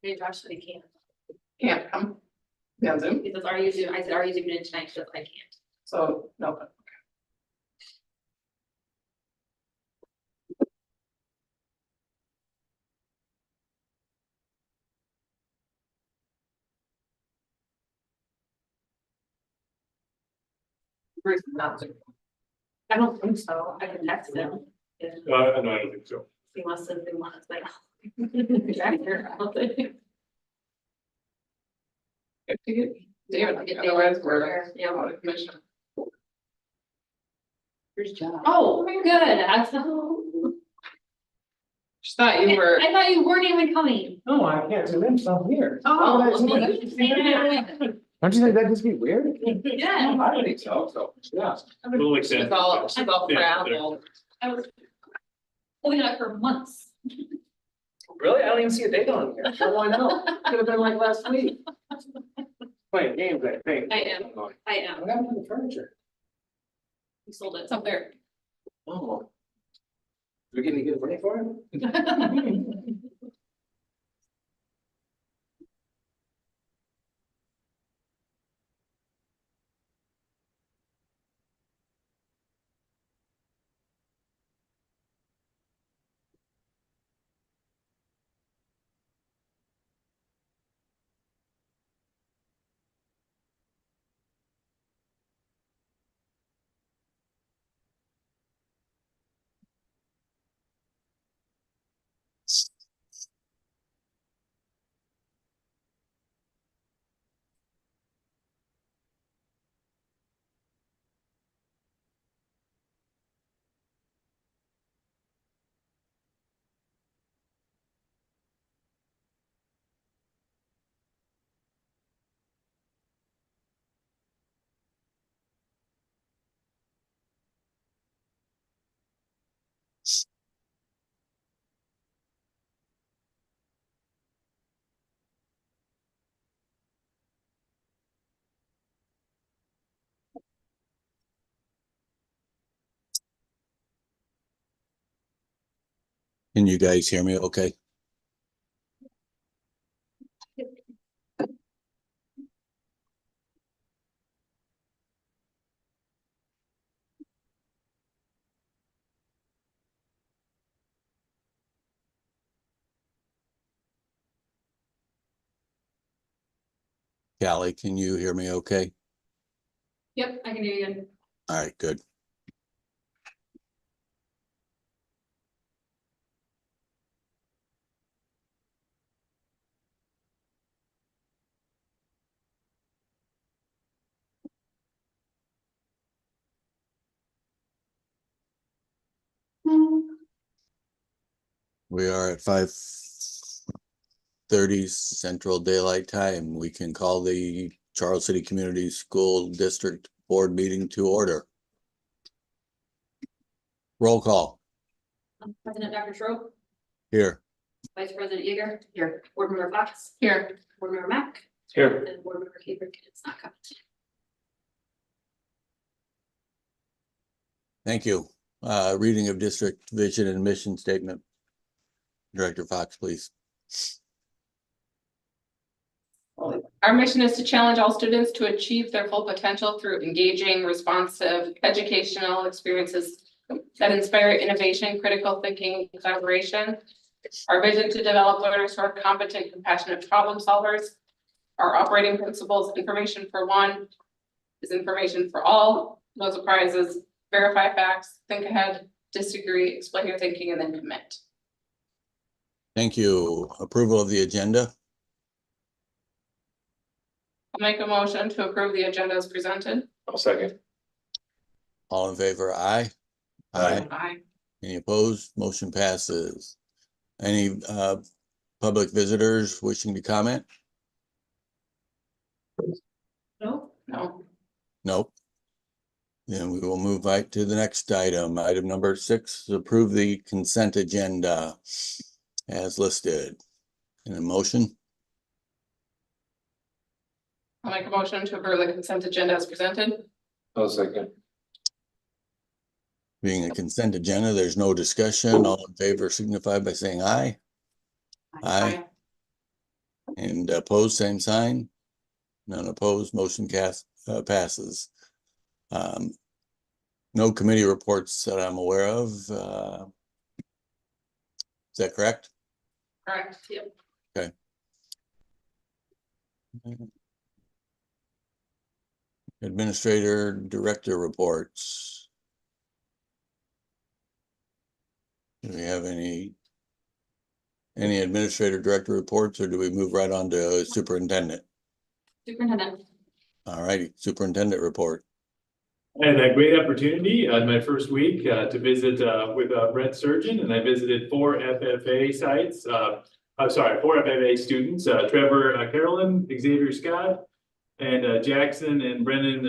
Hey, Josh said he can't. Can't come. Yeah, on Zoom, He says, are you Zoom? I said, are you zooming in tonight? She says, I can't. so no. Bruce is not Zoom. I don't think so. I can text him. If No, I don't think so. he wants to, if he wants, like. Jack, you're out there. David, otherwise we're Yeah. out of commission. Here's John. Oh, good. I Just thought you were. thought you weren't even coming. No, I can't zoom in from here. Oh, that's well, weird. you can say that. Don't you think that'd just be weird? Yeah. I don't think so, yeah. Little extent. She's all Yeah, frazzled. I was holding it for months. Really? I don't even see a date on here. How do I know? Could have been like last week. Playing games, I think. I am. I am. What happened to the furniture? We sold it. It's up there. Oh. We're getting good money for it? Can you guys hear me okay? Callie, can you hear me okay? Yep, I can hear you. All right, good. We are at 5:30 Central Daylight Time. We can call the Charles City Community School District Board meeting to order. Roll call President Dr. Schroep, here. Vice President Yeager. Here. Board Member Fox. Here. Board Member Mack. Here. And Board Member Caper. It's not coming. Thank you. Reading of district vision and mission statement. Director Fox, please. Our mission is to challenge all students to achieve their full potential through engaging, responsive, educational experiences that inspire innovation, critical thinking, and collaboration. Our vision to develop learners who are competent, compassionate problem solvers. Our operating principles, information for one is information for all, no surprises, verify facts, think ahead, disagree, explain your thinking, and then commit. Thank you. Approval of the agenda. I'll make a motion to approve the agenda as presented. I'll second. All in favor, aye. Aye. Aye. Any opposed? Motion passes. Any public visitors wishing to comment? No. No. Nope. Then we will move right to the next item. Item number 6, approve the consent agenda as listed. In a motion, I'll make a motion to approve the consent agenda as presented. I'll second. being a consent agenda, there's no discussion. All in favor signify by saying aye. Aye. And opposed, same sign. None opposed, motion passes. No committee reports that I'm aware of. Is that correct? Correct, yep. Administrator, director reports. Do we have any administrator director reports, or do we move right on to superintendent? Superintendent. All righty, superintendent report. I had a great opportunity on my first week to visit with Brett Surgeon, and I visited 4 FFA sites. I'm sorry, 4 FFA students, Trevor Carolyn, Xavier Scott, and Jackson and Brennan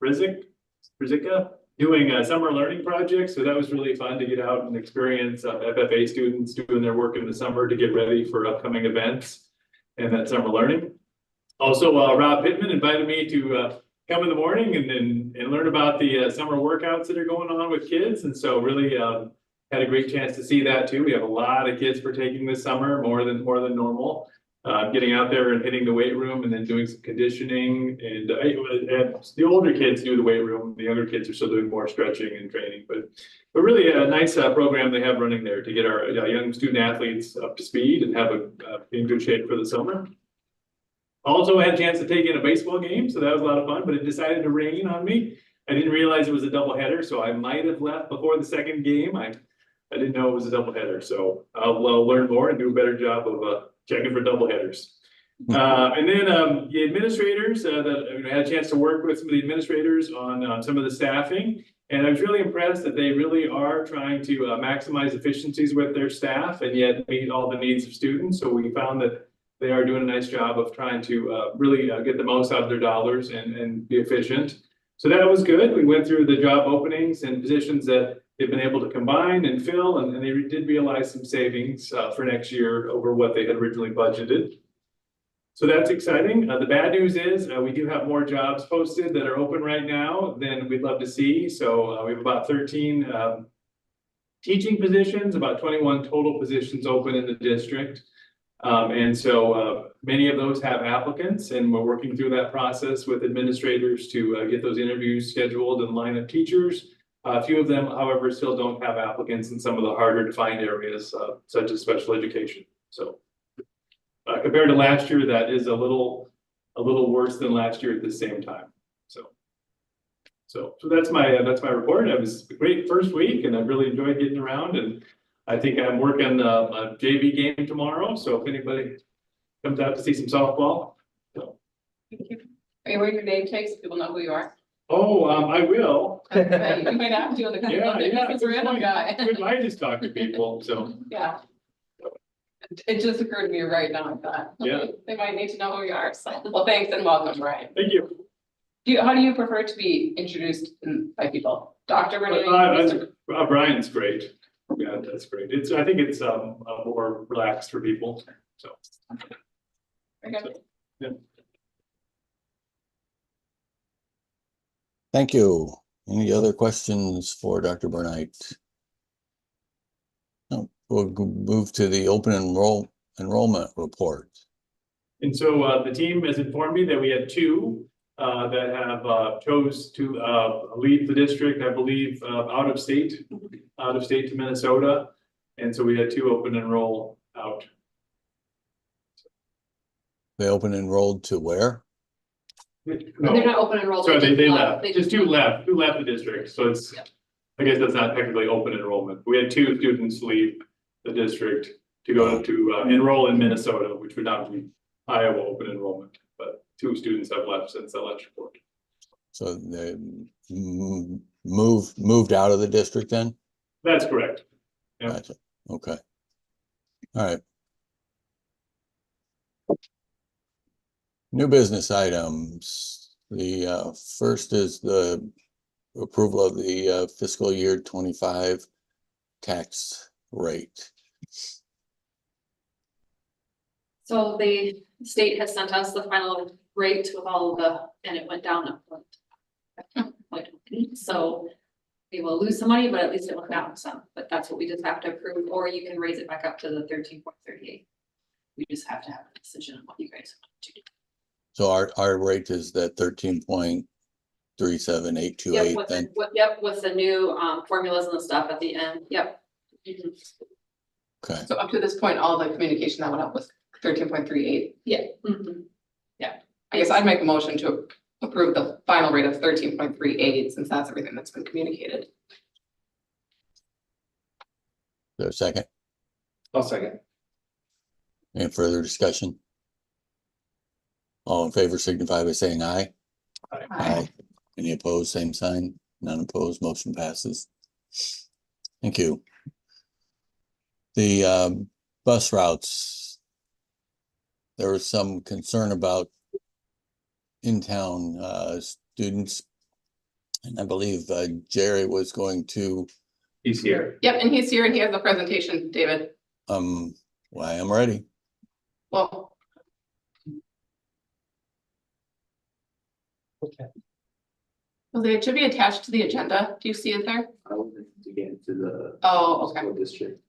Brizicka doing summer learning projects. So that was really fun to get out and experience FFA students doing their work in the summer to get ready for upcoming events and that summer learning. Also, Rob Pittman invited me to come in the morning and learn about the summer workouts that are going on with kids. And so really had a great chance to see that too. We have a lot of kids partaking this summer, more than normal. Getting out there and hitting the weight room and then doing some conditioning, and the older kids do the weight room. The younger kids are still doing more stretching and training, but really a nice program they have running there to get our young student athletes up to speed and have in good shape for the summer. Also had a chance to take in a baseball game, so that was a lot of fun, but it decided to rain on me. I didn't realize it was a doubleheader, so I might have left before the second game. I didn't know it was a doubleheader, so I'll learn more and do a better job of checking for doubleheaders. And then the administrators that I had a chance to work with some of the administrators on some of the staffing, and I was really impressed that they really are trying to maximize efficiencies with their staff and yet meet all the needs of students. So we found that they are doing a nice job of trying to really get the most out of their dollars and be efficient. So that was good. We went through the job openings and positions that they've been able to combine and fill, and they did realize some savings for next year over what they had originally budgeted. So that's exciting. The bad news is we do have more jobs posted that are open right now than we'd love to see. So we have about 13 teaching positions, about 21 total positions open in the district. And so many of those have applicants, and we're working through that process with administrators to get those interviews scheduled and line up teachers. A few of them, however, still don't have applicants in some of the harder to find areas, such as special education. So compared to last year, that is a little worse than last year at the same time. So that's my report. It was a great first week, and I really enjoyed getting around. And I think I'm working a JV game tomorrow. So if anybody comes out to see some softball, so. Thank you. Are you wearing your name tags so people know who you are? Oh, I will. You might have to. It's a random guy. I just talk to people, so. Yeah. It just occurred to me right now, I thought. Yeah. They might need to know who you are, so, well, thanks and welcome, Brian. Thank you. How do you prefer to be introduced by people? Dr. Renee? Brian's great. Yeah, that's great. I think it's more relaxed for people, so. Very good. Yeah. Thank you. Any other questions for Dr. Burnite? No, we'll move to the open enrollment report. And so the team has informed me that we had 2 that have chose to leave the district, I believe, out of state to Minnesota. And so we had 2 open enroll out. They open enrolled to where? They're No, not open enrolled. sorry, they left. They Just 2 left. 2 left the district. So it's, Yep. I guess that's not technically open enrollment. We had 2 students leave the district to go to enroll in Minnesota, which would not be Iowa open enrollment, but 2 students have left since the last report. So they moved out of the district then? That's correct. Yeah. Gotcha. Okay. All right. New business items. The first is the approval of the fiscal year 25 tax rate. So the state has sent us the final rate with all of and it went down. So we will lose some money, but at least it went down some, but that's what we just have to approve, or you can raise it back up to the 13.38. We just have to have a decision on what you guys want to do. So our rate is that 13.37828 Yep, then? with the new formulas and the stuff at the end, yep. Mhm. Okay, So up to this point, all the communication that went up was 13.38. Yeah. Mhm. I guess I'd make a motion to approve the final rate of 13.38, since that's everything that's been communicated. there a second? I'll second. Any further discussion? All in favor signify by saying aye. Aye. Any opposed, same sign, none opposed, motion passes. Thank you. The bus routes. There was some concern about in-town students. And I believe Jerry was going to, He's here. Yep, and he's here and he has the presentation, David. well, I am ready. Well, Okay. well, it should be attached to the agenda. Do you see it there? I will to get into the. Oh, okay. School district.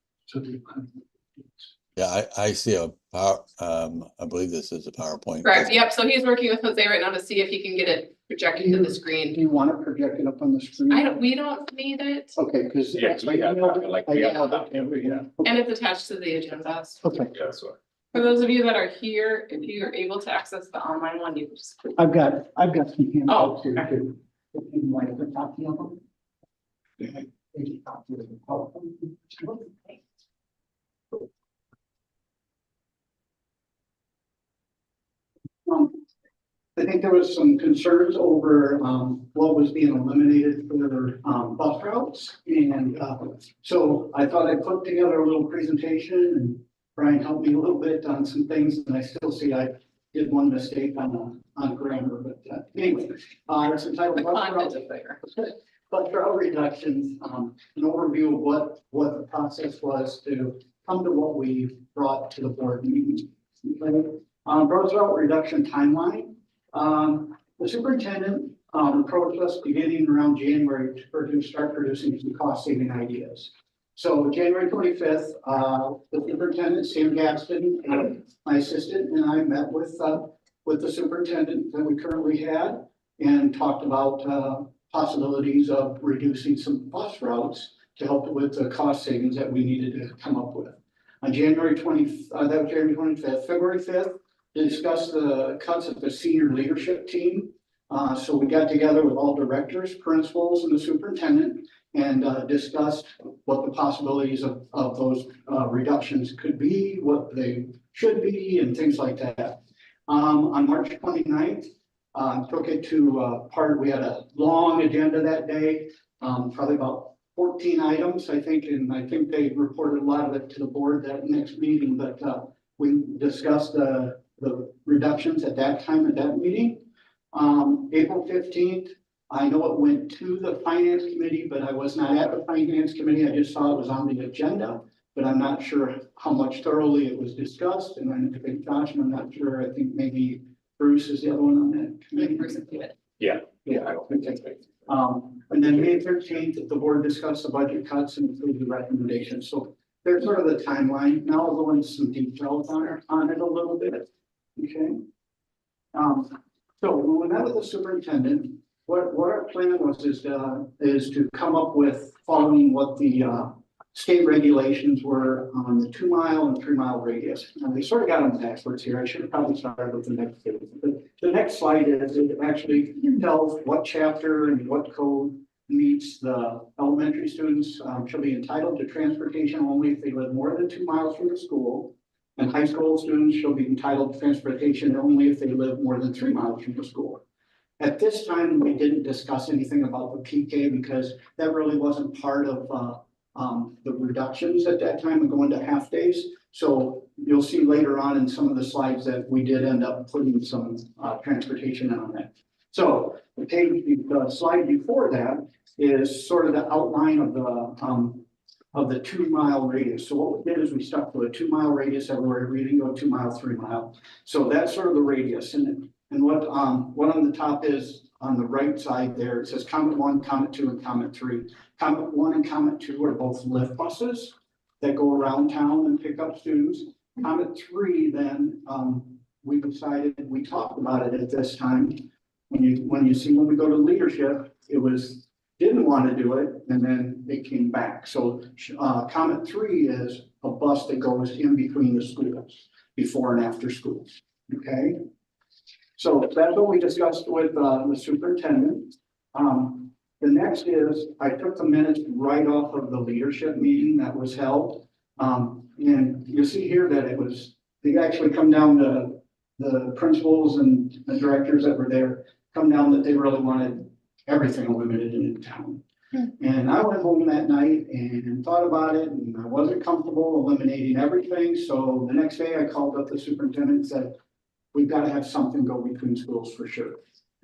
Yeah, I see a power, I believe this is a PowerPoint. Correct, yep, so he's working with Jose right now to see if he can get it projected to the screen. Do you want it projected up on the screen? We don't need it, Okay, because. Yes, we have, like, we have that, Yeah. and it's attached to the agenda. Okay, Yeah, so. For those of you that are here, if you are able to access the online one, you just. I've got some handouts here okay. too. If you like the copy of them. Yeah. Maybe a copy of the PowerPoint. I think there was some concerns over what was being eliminated for bus routes. And so I thought I'd put together a little presentation, and Brian helped me a little bit on some things, and I still see I did one mistake on grammar, but anyway, it's entitled The Bus content Route- is there. Bus route reductions, an overview of what the process was to come to what we brought to the board meeting. Okay. Bus route reduction timeline. The superintendent approached us beginning around January to start producing some cost saving ideas. So January 25th, the superintendent, Sam Gaston, and my assistant and I met with the superintendent that we currently had and talked about possibilities of reducing some bus routes to help with the cost savings that we needed to come up with. On January 25th, February 5th, to discuss the cuts of the senior leadership team. So we got together with all directors, principals, and the superintendent and discussed what the possibilities of those reductions could be, what they should be, and things like that. On March 29th, took it to we had a long agenda that day, probably about 14 items, I think, and I think they reported a lot of it to the board that next meeting, but we discussed the reductions at that time at that meeting. April 15th, I know it went to the finance committee, but I was not at the finance committee. I just saw it was on the agenda, but I'm not sure how much thoroughly it was discussed. And I think Josh, and I'm not sure, I think maybe Bruce is the other one on that committee. Yeah. Yeah, I don't think that's right. And then May 13th, the board discussed the budget cuts and included the recommendations. So there's sort of the timeline. Now I'll go into some details on it a little bit. Okay. So when we met with the superintendent, what our plan was is to come up with following what the state regulations were on the 2 mile and 3 mile radius. And we sort of got them backwards here. I should have probably started with the next page. But the next slide is it actually tells what chapter and what code meets the elementary students shall be entitled to transportation only if they live more than 2 miles from the school. And high school students shall be entitled to transportation only if they live more than 3 miles from the school. At this time, we didn't discuss anything about the PK because that really wasn't part of the reductions at that time and going to half days. So you'll see later on in some of the slides that we did end up putting some transportation on that. So the slide before that is sort of the outline of the 2 mile radius. So what we did is we stuck to a 2 mile radius everywhere. We didn't go 2 mile, 3 mile. So that's sort of the radius. And what on the top is on the right side there, it says Comet 1, Comet 2, and Comet 3. Comet 1 and Comet 2 are both lift buses that go around town and pick up students. Comment 3, then, we decided, we talked about it at this time. When we go to leadership, it was, didn't want to do it, and then it came back. So, comment 3 is a bus that goes in between the schools, before and after school. Okay? So that's what we discussed with, the superintendent. The next is, I took the minutes right off of the leadership meeting that was held. And you see here that it was, they actually come down to the principals and the directors that were there, come down that they really wanted everything eliminated in town. And I went home that night and thought about it, and I wasn't comfortable eliminating everything. So the next day I called up the superintendent and said, we've got to have something go between schools for sure.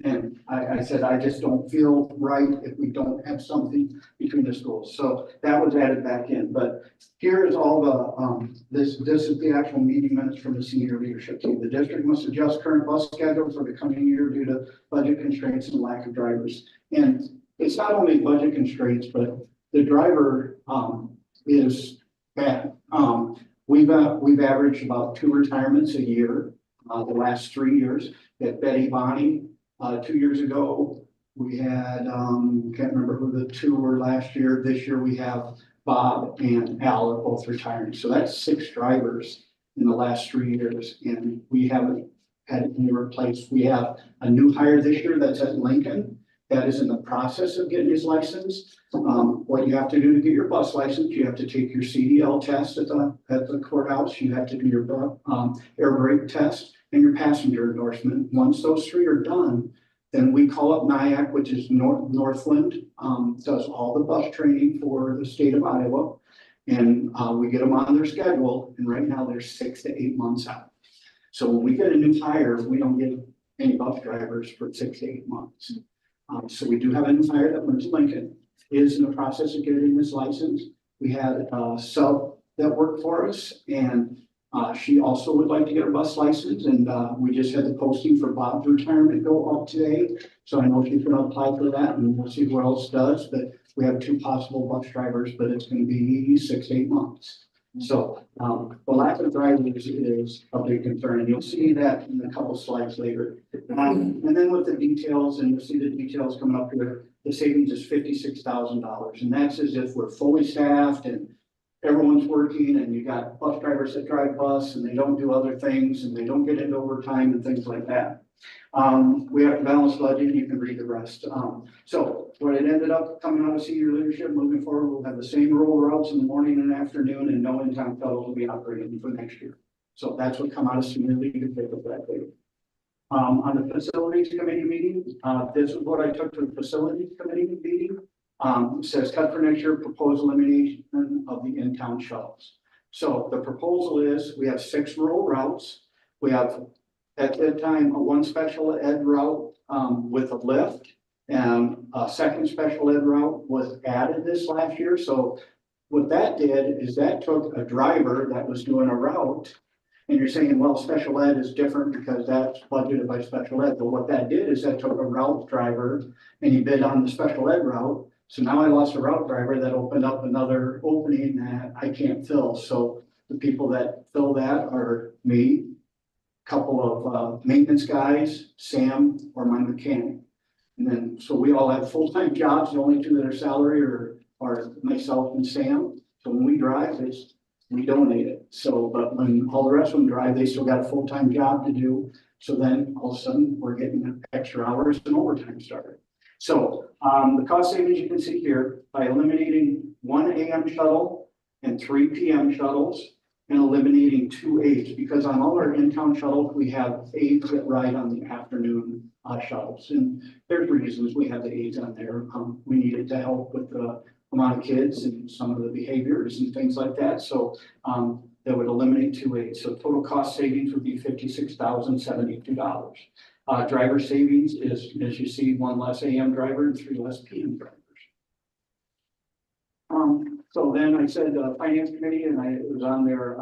And I said, I just don't feel right if we don't have something between the schools. So that was added back in. But here is all the, this is the actual meeting minutes from the senior leadership team. The district must adjust current bus schedule for the coming year due to budget constraints and lack of drivers. And it's not only budget constraints, but the driver, is bad. We've averaged about 2 retirements a year, the last 3 years. At Betty Bonnie, 2 years ago, we had, can't remember who the 2 were last year. This year we have Bob and Al are both retiring. So that's 6 drivers in the last 3 years, and we haven't had any replaced. We have a new hire this year that's at Lincoln that is in the process of getting his license. What you have to do to get your bus license, you have to take your CDL test at the courthouse. You have to do your air brake test and your passenger endorsement. Once those 3 are done, then we call up NIAC, which is Northland, does all the bus training for the state of Iowa. And we get them on their schedule, and right now they're 6 to 8 months out. So when we get a new hire, we don't get any bus drivers for 6 to 8 months. So we do have a new hire that went to Lincoln, is in the process of getting his license. We had a sub that worked for us, and she also would like to get her bus license, and we just had the posting for Bob's retirement go up today. So I know she's gonna apply for that, and we'll see who else does, but we have 2 possible bus drivers, but it's gonna be 6 to 8 months. So the lack of drivers is a big concern, and you'll see that in a couple slides later. And then with the details, and you'll see the details coming up here, the savings is $56,000, and that's as if we're fully staffed and everyone's working, and you got bus drivers that drive bus and they don't do other things, and they don't get into overtime and things like that. We have to balance budget, you can read the rest. So what it ended up coming out of senior leadership, moving forward, we'll have the same rural routes in the morning and afternoon, and no in-town fellows will be operating for next year. So that's what come out of senior leadership effectively. On the facilities committee meeting, this is what I took to the facilities committee meeting. It says cut for next year, propose elimination of the in-town shuttles. So the proposal is, we have 6 rural routes. We have, at that time, a 1 special ed route with a lift, and a 2nd special ed route was added this last year. So what that did is that took a driver that was doing a route, and you're saying, well, special ed is different because that's budgeted by special ed. But what that did is that took a route driver and he bid on the special ed route. So now I lost a route driver that opened up another opening that I can't fill. So the people that fill that are me, a couple of maintenance guys, Sam, or my mechanic. And then, so we all have full-time jobs. The only 2 that are salary are myself and Sam. So when we drive, we donate it. So, but when all the rest of them drive, they still got a full-time job to do. So then all of a sudden we're getting extra hours and overtime started. So the cost savings you can see here by eliminating 1 AM shuttle and 3 PM shuttles, and eliminating 2 aides, because on all our in-town shuttles, we have aides that ride on the afternoon shuttles. And there's reasons we have the aides on there. We needed to help with the amount of kids and some of the behaviors and things like that. So that would eliminate 2 aides. So total cost savings would be $56,072. Driver savings is, as you see, 1 less AM driver and 3 less PM drivers. So then I said finance committee, and it was on their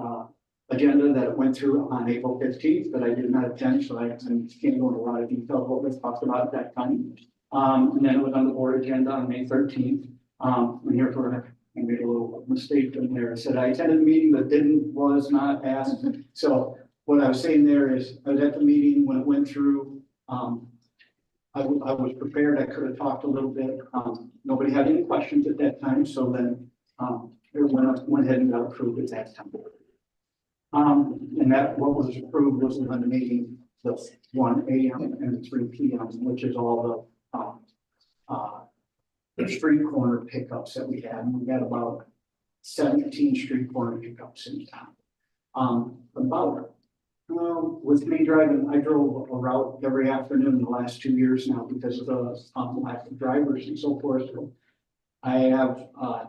agenda that it went through on April 15th, but I did not attend, so I can't go into a lot of detail of what was talked about at that time. And then it was on the board agenda on May 13th. And here's where I made a little mistake in there. I said I attended the meeting, but was not asked. So what I was saying there is, I was at the meeting when it went through. I was prepared. I could have talked a little bit. Nobody had any questions at that time, so then, everyone went ahead and got approved at that time. And that, what was approved was when the meeting, the 1 AM and 3 PM, which is all the street corner pickups that we had. We had about 17 street corner pickups in town. With me driving, I drove a route every afternoon the last 2 years now because of the lack of drivers and so forth. I have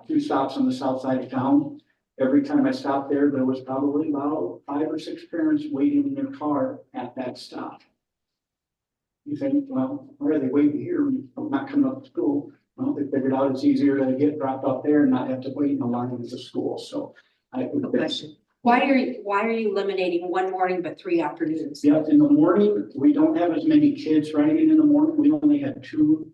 2 stops on the south side of town. Every time I stopped there, there was probably about 5 or 6 parents waiting in their car at that stop. You think, well, why are they waiting here? I'm not coming up to school. Well, they figured out it's easier to get dropped off there and not have to wait in a line at the school. So Why are you eliminating 1 morning but 3 afternoons? yeah, in the morning, we don't have as many kids riding in the morning. We only had 2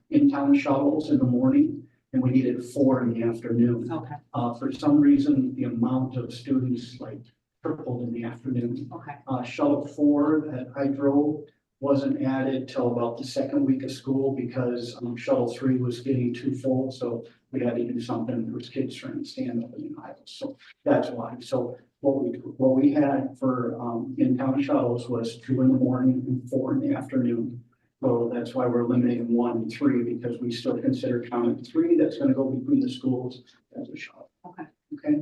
in-town shuttles in the morning, and we needed 4 in the afternoon. Okay, For some reason, the amount of students like tripled in the afternoon. okay, Shuttle 4 that I drove wasn't added till about the 2nd week of school because shuttle 3 was getting too full, so we had to do something. There was kids trying to stand up in the aisles, so that's why. So what we had for in-town shuttles was 2 in the morning and 4 in the afternoon. So that's why we're eliminating 1 and 3 because we still consider counting 3 that's going to go between the schools as a shuttle. okay. Okay.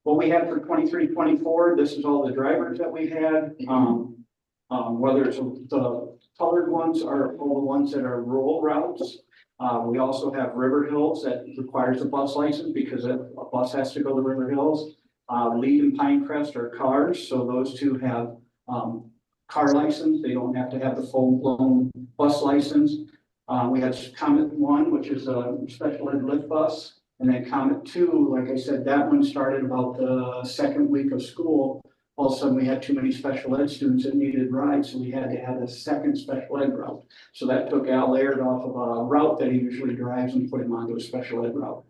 What we had for 23-24, this is all the drivers that we had. Whether it's the colored ones or all the ones that are rural routes. We also have River Hills that requires a bus license because a bus has to go to River Hills. Lee and Pinecrest are cars, so those 2 have car license. They don't have to have the full-blown bus license. We had Comet 1, which is a special ed lift bus. And then Comet 2, like I said, that one started about the 2nd week of school. All of a sudden, we had too many special ed students that needed rides, so we had to add a 2nd special ed route. So that took Al Laird off of a route that he usually drives and put him onto a special ed route.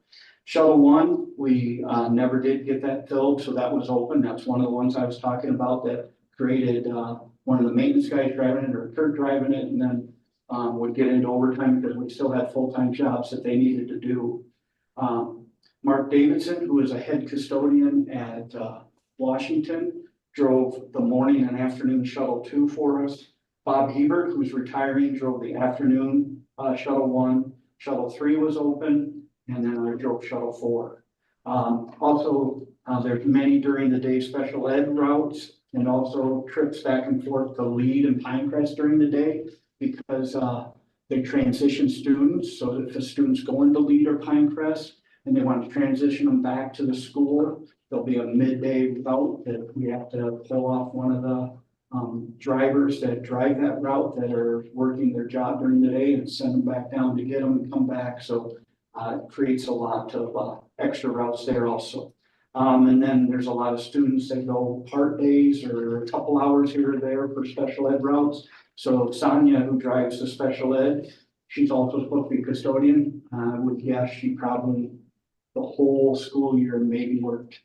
Shuttle 1, we never did get that filled, so that was open. That's one of the ones I was talking about that created one of the maintenance guys driving it or Kurt driving it, and then would get into overtime because we still had full-time jobs that they needed to do. Mark Davidson, who is a head custodian at Washington, drove the morning and afternoon shuttle 2 for us. Bob Hebert, who's retiring, drove the afternoon shuttle 1. Shuttle 3 was open, and then I drove shuttle 4. Also, there's many during the day special ed routes and also trips back and forth to Lead and Pinecrest during the day because they transition students. So if the students go into Lead or Pinecrest and they want to transition them back to the school, there'll be a midday route that we have to pull off one of the drivers that drive that route that are working their job during the day and send them back down to get them and come back. So it creates a lot of extra routes there also. And then there's a lot of students that go part days or a couple hours here or there for special ed routes. So Sonia, who drives the special ed, she's also supposed to be a custodian. I would guess she probably the whole school year maybe worked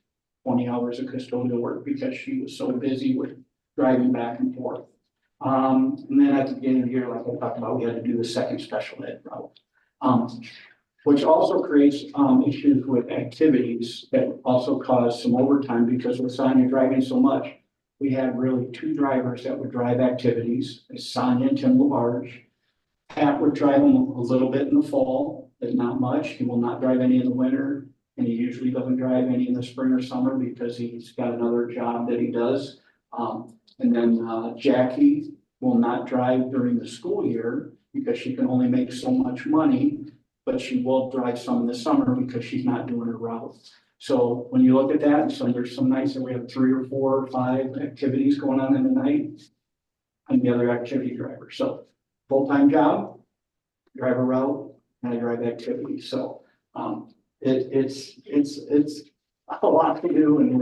20 hours of custodial work because she was so busy with driving back and forth. And then at the beginning of the year, like I talked about, we had to do the 2nd special ed route, which also creates issues with activities that also cause some overtime because with Sonia driving so much, we had really 2 drivers that would drive activities, Sonia and Tim LaBarge. Pat would drive them a little bit in the fall, but not much. He will not drive any in the winter. And he usually doesn't drive any in the spring or summer because he's got another job that he does. And then Jackie will not drive during the school year because she can only make so much money, but she will drive some in the summer because she's not doing her route. So when you look at that, so there's some nights that we have 3 or 4 or 5 activities going on in the night. I'm the other activity driver. So full-time job, drive a route, and I drive activities. So it's a lot to do, and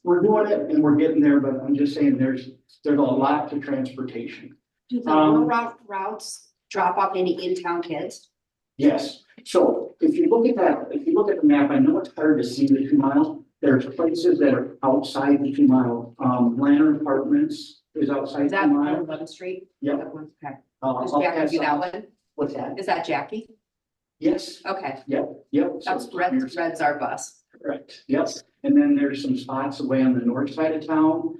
we're doing it and we're getting there. But I'm just saying there's a lot to transportation. Do the rural routes drop off any in-town kids? Yes. So if you look at that, if you look at the map, I know it's hard to see the 2 mile. There's places that are outside the 2 mile. Lantern Apartments is outside Is 2 that on mile. 11th Street? Yep. That one's okay. Does I'll Jackie pass do that on- one? What's that? Is that Jackie? Yes, Okay, yep. that's So- Red's our bus. Correct, yes. And then there's some spots away on the north side of town.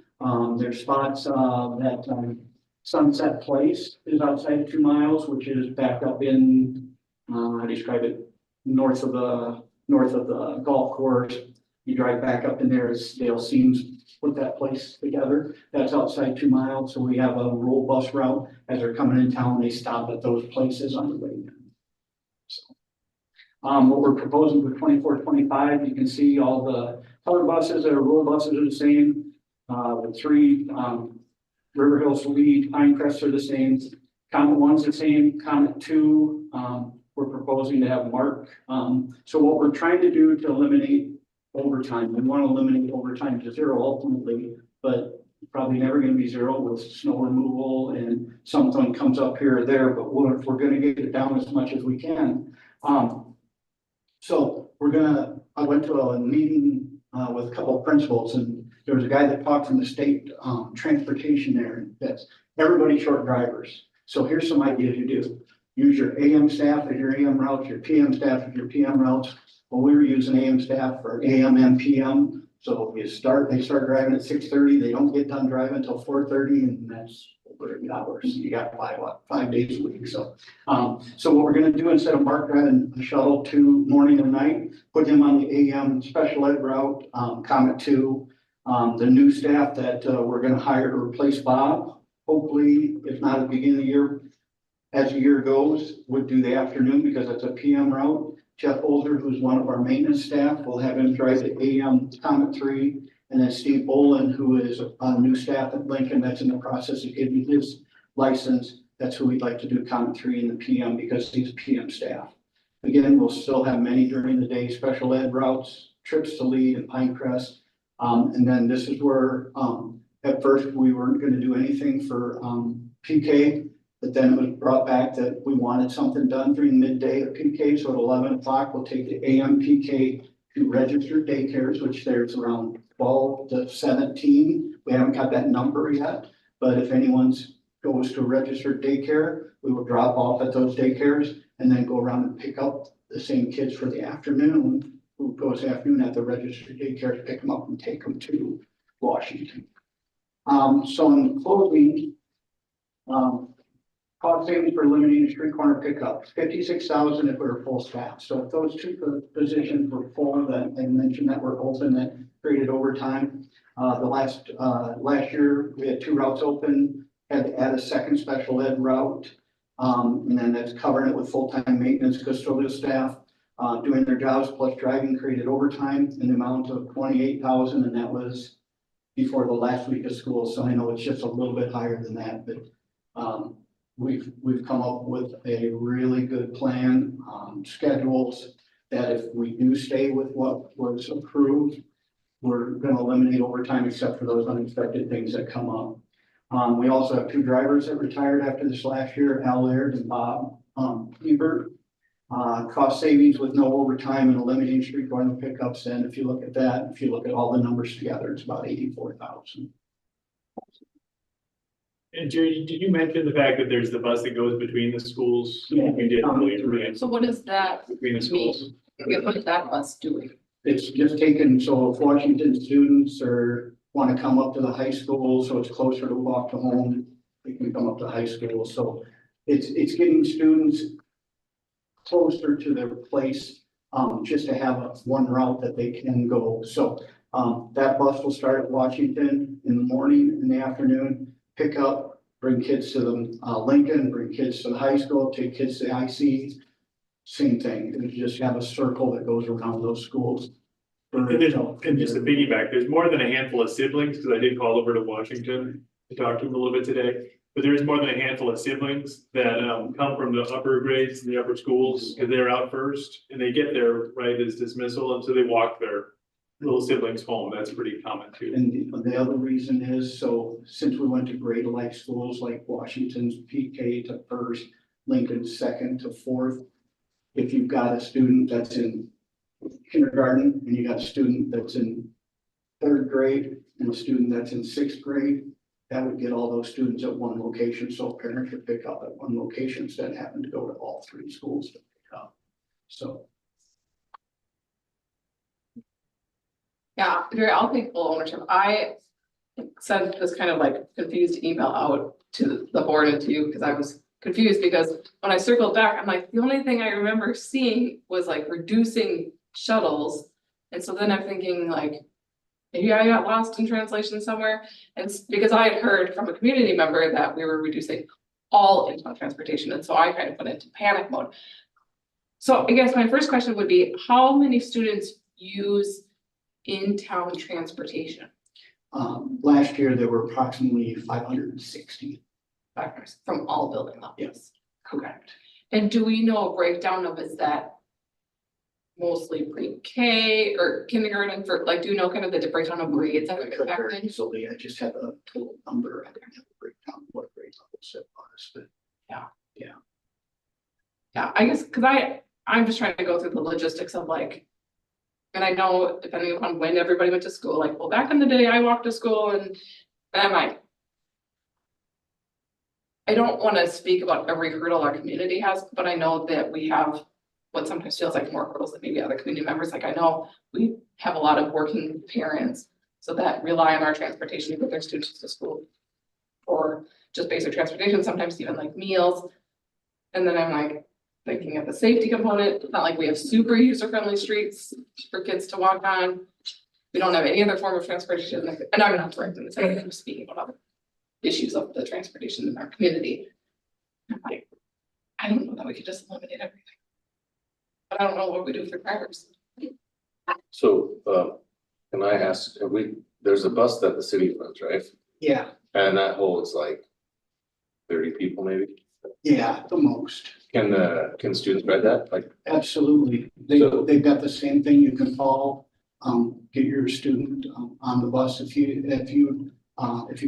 There's spots, that, Sunset Place is outside of 2 miles, which is back up in, how do you describe it? North of the golf course. You drive back up in there, as Dale Seams put that place together. That's outside 2 miles. So we have a rural bus route. As they're coming in town, they stop at those places on the way in. So, what we're proposing for 24-25, you can see all the color buses that are rural buses are the same. The 3, River Hills Lead, Pinecrest are the same. Comet 1's the same, Comet 2, we're proposing to have Mark. So what we're trying to do to eliminate overtime, we want to eliminate overtime to 0 ultimately, but probably never going to be 0 with snow removal and something comes up here or there, but we're going to get it down as much as we can. So I went to a meeting with a couple of principals, and there was a guy that talked from the state transportation there, that's everybody short drivers. So here's some ideas you do. Use your AM staff as your AM routes, your PM staff as your PM routes. Well, we were using AM staff for AM and PM. So they start driving at 6:30, they don't get done driving until 4:30, and that's over 8 hours. You got 5 days a week. So what we're gonna do, instead of Mark driving a shuttle to morning and night, put him on the AM special ed route, Comet 2. The new staff that we're gonna hire to replace Bob, hopefully, if not at the beginning of the year, as the year goes, would do the afternoon because it's a PM route. Jeff Older, who's one of our maintenance staff, will have him drive the AM Comet 3. And then Steve Bolin, who is a new staff at Lincoln, that's in the process of getting his license. That's who we'd like to do Comet 3 in the PM because he's PM staff. Again, we'll still have many during the day, special ed routes, trips to Lee and Pinecrest. And then this is where, at first, we weren't gonna do anything for, PK, but then it was brought back that we wanted something done during midday at PK, so at 11 o'clock, we'll take the AM PK to registered daycares, which there's around 12 to 17. We haven't got that number yet, but if anyone's goes to registered daycare, we will drop off at those daycares and then go around and pick up the same kids for the afternoon. Who goes afternoon at the registered daycare to pick them up and take them to Washington. So in closing, cost savings for eliminating street corner pickups, 56,000 if we were full staff. So if those 2 positions were full, that I mentioned that were open, that created overtime. The last year, we had 2 routes open, had to add a second special ed route. And then that's covering it with full-time maintenance custodial staff. Doing their jobs plus driving created overtime in the amount of 28,000, and that was before the last week of school. So I know it's just a little bit higher than that, but we've come up with a really good plan, schedules that if we do stay with what was approved, we're going to eliminate overtime except for those unexpected things that come up. We also have 2 drivers that retired after this last year, Al Laird and Bob Ebert. Cost savings with no overtime and eliminating street corner pickups. And if you look at that, if you look at all the numbers together, it's about 84,000. And Jerry, did you mention the fact that there's the bus that goes between the schools? Yeah. We did, right? So what is that? Between the schools. What is that bus doing? It's just taken, so if Washington students want to come up to the high school, so it's closer to walk to home, they can come up to high school. So it's getting students closer to their place, just to have one route that they can go. So that bus will start at Washington in the morning, in the afternoon, pick up, bring kids to the Lincoln, bring kids to the high school, take kids to the IC. Same thing, and just have a circle that goes around those schools. And just to piggyback, there's more than a handful of siblings, because I did call over to Washington to talk to them a little bit today. But there is more than a handful of siblings that come from the upper grades and the upper schools, because they're out first and they get there right as dismissal, and so they walk their little siblings home. That's pretty common too. And the other reason is, so since we went to grade alike schools like Washington's PK to first, Lincoln's second to fourth, if you've got a student that's in kindergarten and you got a student that's in third grade and a student that's in sixth grade, that would get all those students at one location, so parents would pick up at one location instead of having to go to all three schools to pick up. So, Yeah, Gary, I'll take full ownership. I sent this kind of like confused email out to the board and to you because I was confused because when I circled back, I'm like, the only thing I remember seeing was like reducing shuttles. And so then I'm thinking like, maybe I got lost in translation somewhere. And it's because I had heard from a community member that we were reducing all in-town transportation. And so I kind of went into panic mode. So I guess my first question would be, how many students use in-town transportation? last year there were approximately 560. Factors from all building levels? Yes. Correct. And do we know a breakdown of, is that mostly pre-K or kindergarten for, like, do you know kind of the breakdown of grades that I are could very impacted? easily, I just have a total number, I don't have a breakdown of what grade levels it was, but Yeah, I guess, cause I'm just trying to go through the logistics of like. And I know depending upon when everybody went to school, like, well, back in the day, I walked to school and I'm like. I don't wanna speak about every hurdle our community has, but I know that we have. What sometimes feels like more hurdles than maybe other community members, like I know we have a lot of working parents. So that rely on our transportation to get their students to school. Or just basic transportation, sometimes even like meals. And then I'm like, thinking of the safety component, it's not like we have super user-friendly streets for kids to walk on. We don't have any other form of transportation, like, and I'm not directing this, I'm speaking about other issues of the transportation in our community. I'm like, I don't know that we could just eliminate everything. But I don't know what we do for drivers. So, can I ask, there's a bus that the city runs, right? yeah, And that holds like 30 people maybe? yeah, the most. Can students ride that? Like, Absolutely. They've got the same thing. You can call, get your student on the bus if you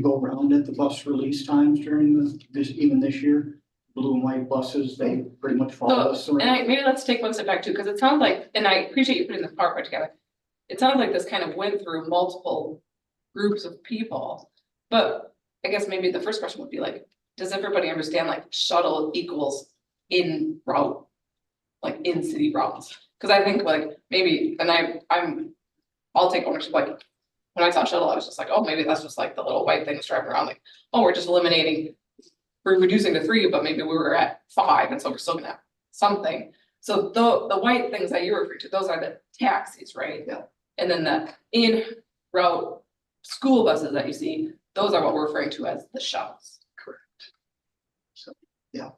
go around at the bus release times during even this year. Blue and white buses, they pretty much follow us And around. maybe let's take one step back too, because it sounds like, and I appreciate you putting this PowerPoint together. It sounds like this kind of went through multiple groups of people. But I guess maybe the first question would be like, does everybody understand like shuttle equals in route? Like in city routes? Because I think like maybe, and I'll take ownership, like. When I saw shuttle, I was just like, oh, maybe that's just like the little white things driving around, like, oh, we're just eliminating. We're reducing to 3, but maybe we were at 5, and so we're still gonna have something. So the white things that you referred to, those are the taxis, right? Yeah. And then the in-route school buses that you see, those are what we're referring to as the shuttles. Correct. So, yeah.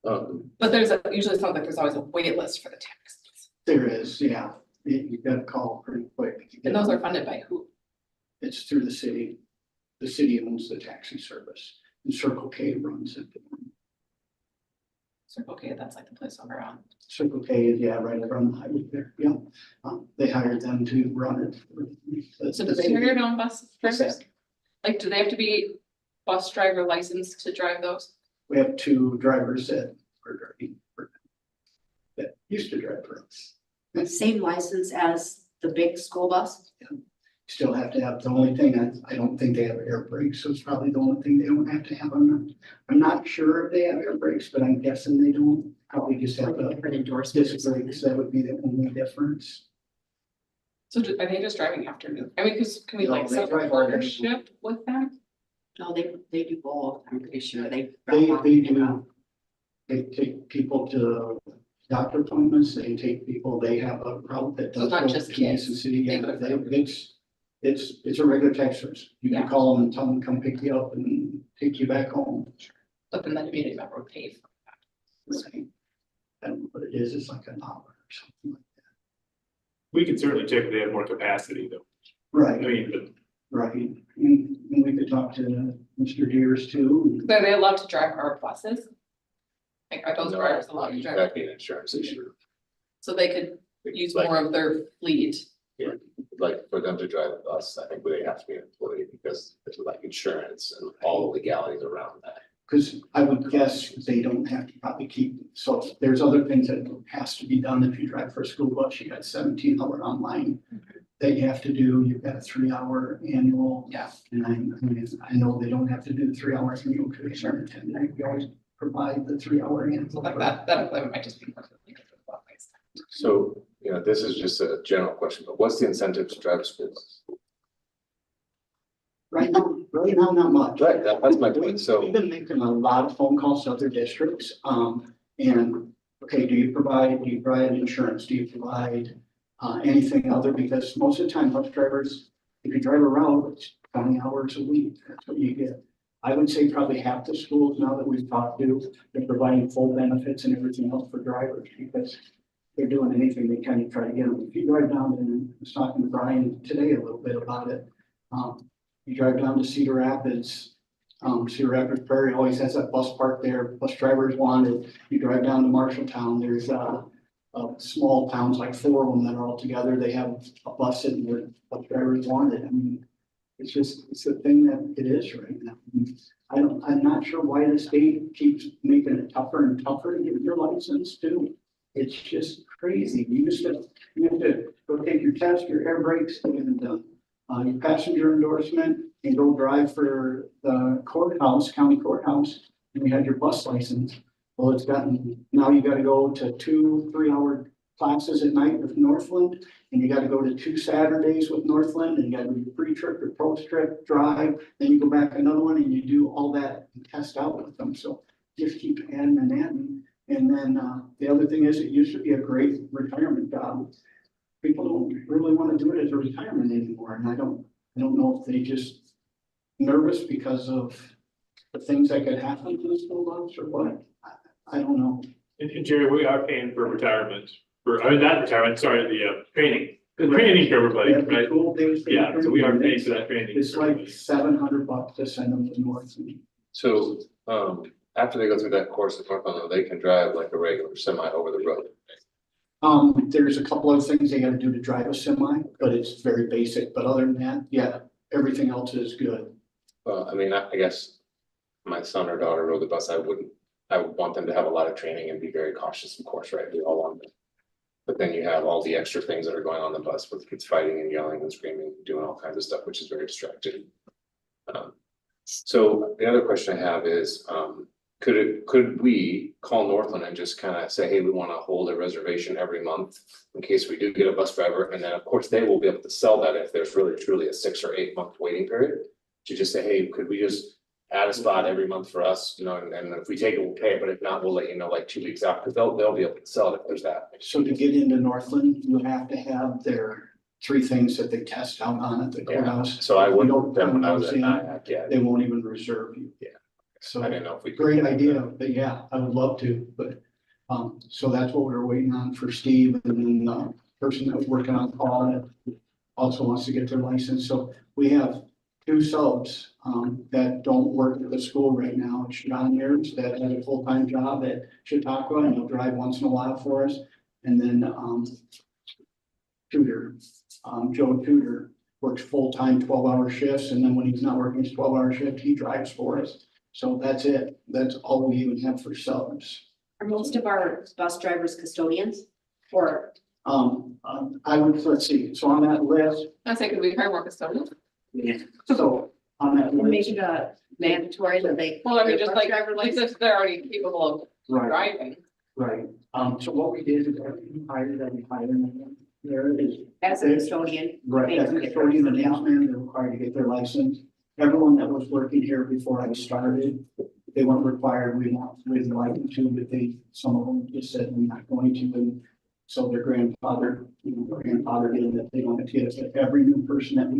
But usually sounds like there's always a wait list for the taxis. There is, yeah. You gotta call pretty quick. And those are funded by who? It's through the city. The city owns the taxi service and Circle K runs it. Circle K, that's like the place over on. Circle K is, yeah, right around the highway there, yeah. They hired them to run it. So do they hire their own bus drivers? Like, do they have to be bus driver licensed to drive those? We have 2 drivers that are driving that used to drive for us. Same license as the big school bus? Still have to have, the only thing, I don't think they have air brakes, so it's probably the only thing they don't have to have. I'm not sure if they have air brakes, but I'm guessing they don't. Probably just have the Different endorsements. disc brakes, that would be the only difference. So are they just driving afternoon? I mean, cause can we No, like they set a drive partnership with them? No, they do both, I'm pretty sure They do, they take people to doctor appointments, they take people, they have a route that So does. not go just to kids, Mason City, they yeah, go to it's a regular tax service. You Yeah. can call them and tell them to come pick you up and take you back home. But then the community member would pay for Right. I don't know what it is, it's like $1 or something like that. We could certainly check if they had more capacity though. I Right, mean, but right, and we could talk to Mr. Deers too. that. Are they allowed to drive our buses? Like, are those no, drivers allowed to drive? that'd be an insurance issue. So they could use Like- more of their fleet. Like for them to drive a bus, I think they have to be an employee because there's like insurance and all the legalities around that. Because I would guess they don't have to probably keep, so there's other things that has to be done if you drive for a school bus, you got 17-hour online. That you have to do, you've got a 3-hour annual. Yeah. And I know they don't have to do the 3-hour annual because they start at 10, we always provide the 3-hour So annual. like that employment might just be perfectly good for the workplace. So, you know, this is just a general question, but what's the incentive to drive a school bus? Right now, not much. Right, that's my point, so. We've been making a lot of phone calls to other districts, and, okay, do you provide insurance? Do you provide anything other? Because most of the time, bus drivers, if you drive a route, it's 20 hours a week, that's what you get. I would say probably half the schools now that we've talked to, they're providing full benefits and everything else for drivers because they're doing anything they can to try to get them. If you drive down, and I was talking to Brian today a little bit about it, you drive down to Cedar Rapids, Cedar Rapids Prairie always has that bus park there, bus drivers want it. You drive down to Marshalltown, there's small towns, like 4 of them that are all together, they have a bus sitting there, bus drivers want it. I mean, it's the thing that it is right now. I'm not sure why the state keeps making it tougher and tougher to get your license too. It's just crazy. You have to go take your test, your air brakes, and your passenger endorsement, and go drive for the courthouse, county courthouse, and you had your bus license. Well, it's gotten, now you gotta go to 2 3-hour classes at night with Northland, and you gotta go to 2 Saturdays with Northland, and you gotta do your pre-trip, your post-trip, drive, then you go back another one, and you do all that and test out with them, so just keep adding and adding. And then, the other thing is, it used to be a great retirement job. People don't really wanna do it as a retirement anymore, and I don't know if they just nervous because of the things that could happen to the school bus or what. I don't know. And Jerry, we are paying for retirement, not retirement, sorry, the training for everybody, Yeah, the right? school days. Yeah, so we are paying for that training. It's like $700 to send them to Northland. So, after they go through that course at Northland, they can drive like a regular semi over the road. There's a couple of things they gotta do to drive a semi, but it's very basic, but other than that, yeah, everything else is good. Well, I mean, I guess my son or daughter rode the bus, I would want them to have a lot of training and be very cautious, of course, right? We all want them. But then you have all the extra things that are going on the bus with kids fighting and yelling and screaming, doing all kinds of stuff, which is very distracting. So the other question I have is, could we call Northland and just kind of say, hey, we want to hold a reservation every month in case we do get a bus driver, and then of course they will be able to sell that if there's really truly a 6 or 8 month waiting period. To just say, hey, could we just add a spot every month for us, you know, and if we take it, we'll pay, but if not, we'll let you know like 2 weeks out, because they'll be able to sell it if there's that. So to get into Northland, you have to have their 3 things that they test out on at the courthouse. So I You wouldn't, don't then when I was turn at those in, NIAC, yeah, they won't even reserve you. Yeah. So I didn't know if we. could- great idea, but yeah, I would love to, but, so that's what we're waiting on for Steve, and then the person that was working on Paul that also wants to get their license. So we have 2 subs, that don't work at the school right now. It's John Ayers that has a full-time job at Chautauqua, and he'll drive once in a while for us. And then, Tudor, Joe Tudor works full-time 12-hour shifts, and then when he's not working his 12-hour shift, he drives for us. So that's it. That's all we even have for subs. Are most of our bus drivers custodians or? I would, let's see, so on that list, I say, could we hire more custodians? so on that Or list, make it mandatory that they? Well, I mean, just bus like, driver like license? if they're already capable of right, driving. right. So what we did is every new hire that we hired there is As a custodian. right, as a custodian and houseman, they're required to get their license. Everyone that was working here before I started, they weren't required, we didn't like them to, but some of them just said, we're not going to, and so their grandfather did that they wanted to get it, but every new person that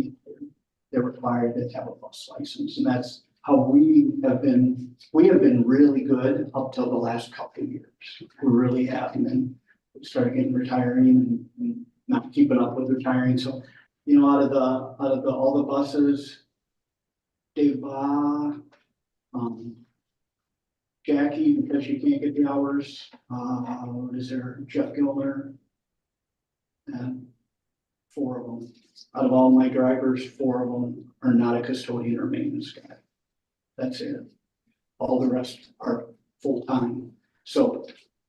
they're required to have a bus license, and that's how we have been really good up till the last couple of years. We really have, and then we started getting retiring and not keeping up with retiring, so, you know, out of all the buses, Dave, Jackie, because she can't get the hours, what is there, Jeff Gilmer. And 4 of them, out of all my drivers, 4 of them are not a custodian or maintenance guy. That's it. all the rest are full-time. So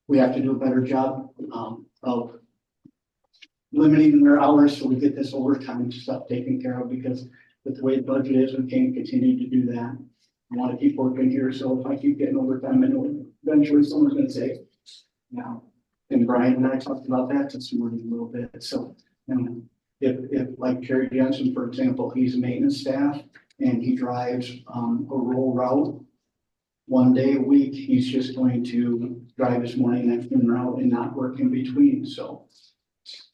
we have to do a better job, of limiting their hours so we get this overtime stuff taken care of, because with the way the budget is, we can't continue to do that. I want to keep working here, so if I keep getting overtime, I know eventually someone's gonna say, yeah. And Brian and I talked about that this morning a little bit, so, if like Jerry Jensen, for example, he's a maintenance staff and he drives, a rural route. One day a week, he's just going to drive his morning and afternoon route and not work in between, so.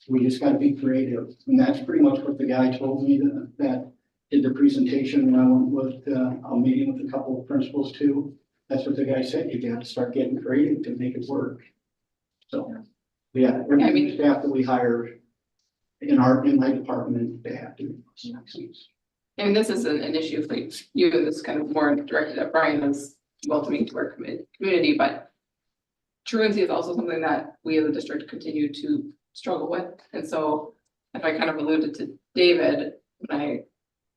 We just gotta be creative, and that's pretty much what the guy told me that did the presentation when I went with, a meeting with a couple of principals too. That's what the guy said, you gotta start getting creative to make it work. So, yeah, every staff that we hire in my department, they have to. I mean, this isn't an issue for you, this is kind of more directed at Brian as welcoming to our community, but truancy is also something that we as a district continue to struggle with. And so if I kind of alluded to David,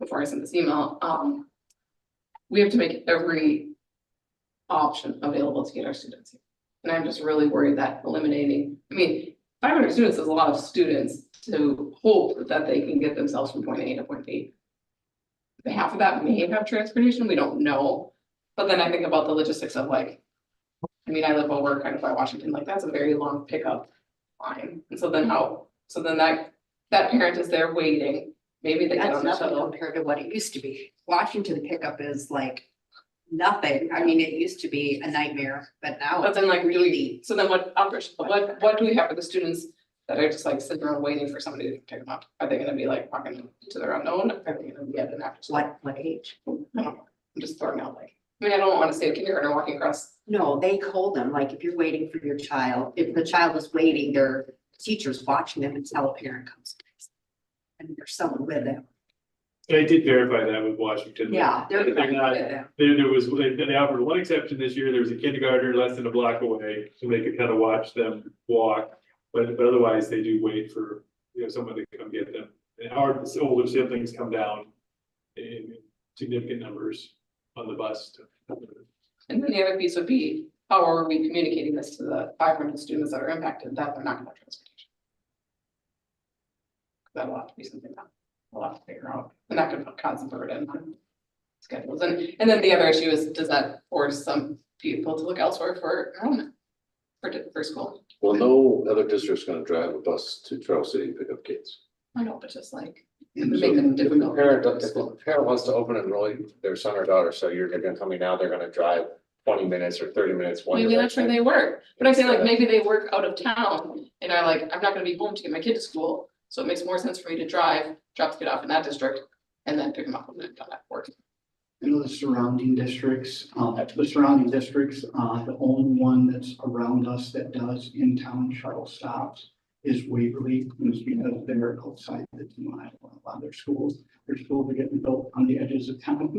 before I sent this email, we have to make every option available to get our students here. And I'm just really worried that eliminating, 500 students is a lot of students to hope that they can get themselves from point A to point B. Half of that may have transportation, we don't know. But then I think about the logistics of I live over kind of by Washington, that's a very long pickup line. And so then that parent is there waiting, maybe they That's don't nothing shuttle. compared to what it used to be. Washington pickup is like nothing. I mean, it used to be a nightmare, but now But it's then really. so then what do we have for the students that are just sitting around waiting for somebody to pick them up? Are they gonna be walking to their unknown? Are they gonna be at an after school? What age? I don't know. I'm just throwing out I don't wanna say a kindergartner walking across. No, they call them, if you're waiting for your child, if the child is waiting, their teacher's watching them until a parent comes. And there's someone with them. I did verify that with Washington. Yeah, they're They're not, with them. they offered one exception this year, there was a kindergartner less than a block away, so they could kind of watch them walk. But otherwise, they do wait for, someone to come get them. And our older siblings come down in significant numbers on the bus. And then the other piece would be, how are we communicating this to the 500 students that are impacted that they're not gonna have transportation? That'll have to be something that we'll have to figure out, and that could cause some burden on schedules. And then the other issue is, does that force some people to look elsewhere for school? Well, no other district's gonna drive a bus to Trail City to pick up kids. I know, but just And make them If a difficult. parent wants to open and enroll their son or daughter, so you're gonna tell me now they're gonna drive 20 minutes or 30 minutes. Maybe that's where they work, but I'm saying maybe they work out of town and are I'm not gonna be home to get my kid to school. So it makes more sense for me to drive, drop the kid off in that district and then pick them up when they're done at work. I know the surrounding districts, the only one that's around us that does in-town shuttle stops is Waverly, and it's because they're outside the 2 mile. A lot of their schools are getting built on the edges of town.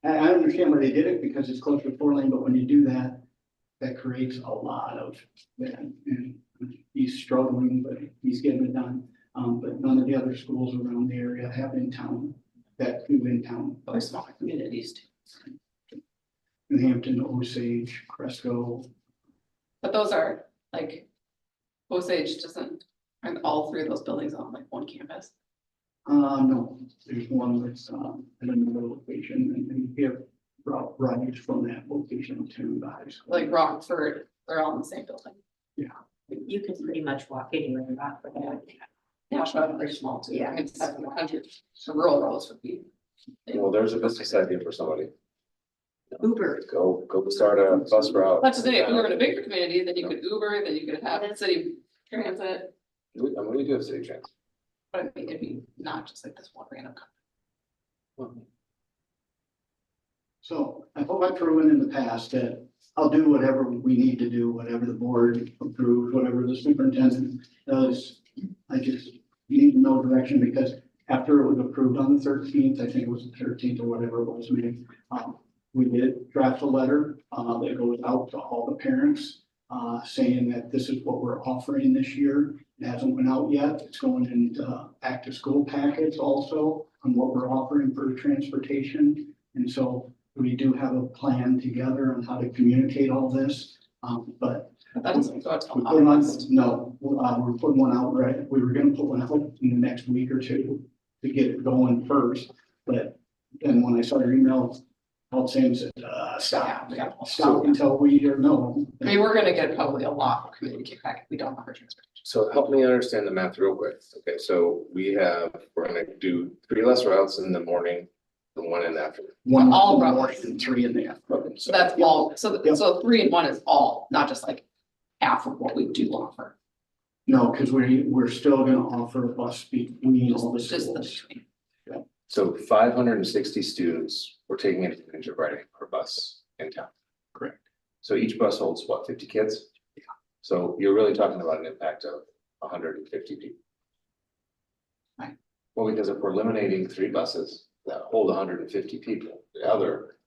I understand why they did it because it's close to 4-lane, but when you do that, that creates a lot of that. And he's struggling, but he's getting it done. But none of the other schools around the area have in-town, that do in-town. Other smaller communities too. New Hampton, Osage, Cresco. But those are Osage aren't all 3 of those buildings on one campus? No, there's one that's, in another location, and then we have rides from that location to the high school. Rockford, they're all in the same building. You can pretty much walk anywhere in Rockford. Nashua, they're small too. Yeah. It's 700, so rural roads would be. Well, there's a business idea for somebody. Uber. Go start a bus route. That's the thing, if we were in a bigger community, then you could Uber, then you could have city transit, We do have city transit. but it'd be not just this one random company. So I hope I've proven in the past that I'll do whatever we need to do, whatever the board approves, whatever the superintendent does. I just need to know direction because after it was approved on the 13th, I think it was the 13th or whatever it was, maybe, we did draft a letter that goes out to all the parents saying that this is what we're offering this year. It hasn't went out yet. It's going into back to school packets also on what we're offering for transportation. And so we do have a plan together on how to communicate all this, but That doesn't go we until put one, August. no, we're putting one out, right? We were gonna put one out in the next week or two to get it going first, but then when I saw your email, all Sam said, stop, Yeah. stop until we hear no. I mean, we're gonna get probably a lot of communicate back if we don't offer transportation. So help me understand the math real quick. Okay, so we're gonna do 3 less routes in the morning and 1 in the afternoon. One All in the routes. morning and 3 in the afternoon. Okay, So that's all, so, Yep. so 3 and 1 is all, not just like half of what we do offer. No, because we're still gonna offer a bus between all the Just the schools. between. So 560 students we're taking advantage of riding per bus in town. Correct. So each bus holds what, 50 kids? Yeah. So you're really talking about an impact of 150 people. Right. Well, because if we're eliminating 3 buses that hold 150 people, the other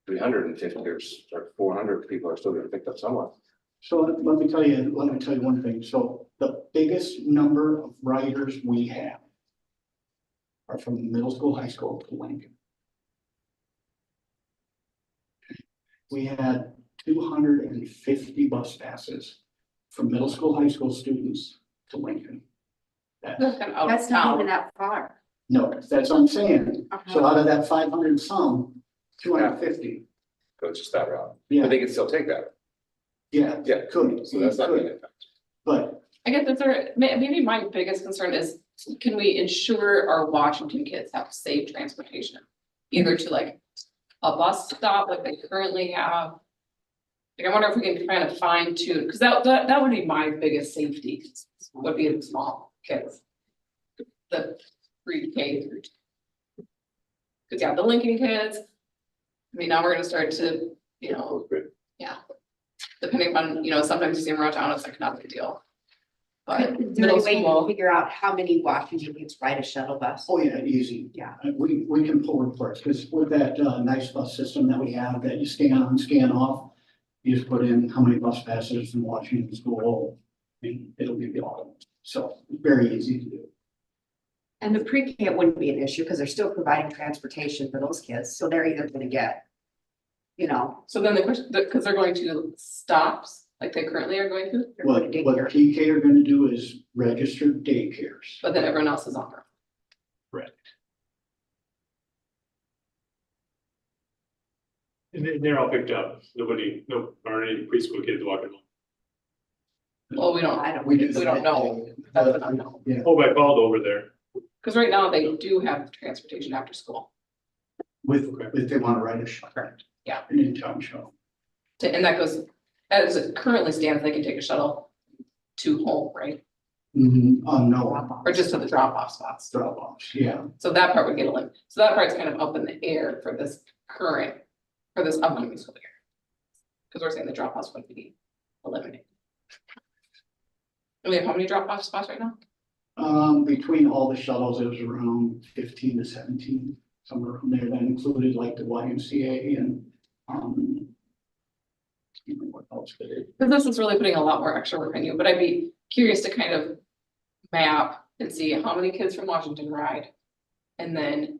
350 or 400 people are still getting picked up somewhere. So let me tell you one thing. So the biggest number of riders we have are from middle school, high school to Lincoln. We had 250 bus passes from middle school, high school students to Lincoln. That's kind of out of That's not even town. that far. No, that's what I'm saying. So Uh-huh. out of that 500 some, 250. So it's just that route, but Yeah, they can still take that. yeah, Yeah. could, So that's not could, an impact. but I guess that's our, maybe my biggest concern is, can we ensure our Washington kids have safe transportation? Either to like a bus stop like they currently have. Like, I wonder if we can kind of fine tune, because that would be my biggest safety, would be the small kids. The pre-K through. Cause yeah, the Lincoln kids. I mean, now we're gonna start to, you know, depending on, you know, sometimes you see them around town, it's like not a big deal. But Is there middle any way you can school, figure out how many Washington kids ride a shuttle bus? oh yeah, easy. Yeah. We can pull reports, because with that nice bus system that we have, that you scan on, scan off. You just put in how many bus passes from Washington School, and it'll give you all of them. So very easy to do. And the pre-K wouldn't be an issue because they're still providing transportation for those kids, so they're either gonna get. You know, so then the question, because they're going to stops, like they currently are going to, they're going What to what daycare. PK are gonna do is registered daycares. but then everyone else is on their own. And they're all picked up. No, aren't any preschool kids walking home. Well, we don't, I don't. We do. We don't know. That's what I know. Yeah, Oh, I called over there. because right now they do have transportation after school. if they wanna ride a shuttle. Yeah. An in-town shuttle. And that goes, as it currently stands, they can take a shuttle to home, right? No, Or just to the drop off spots. drop offs, yeah. So that part would get eliminated. So that part's kind of up in the air for this upcoming school year. Because we're saying the drop offs would be eliminated. And we have how many drop off spots right now? Between all the shuttles, it was around 15 to 17, somewhere around there. That included like the YMCA and, I don't know what else did it. Because this is really putting a lot more extra work on you, but I'd be curious to kind of map and see how many kids from Washington ride. And then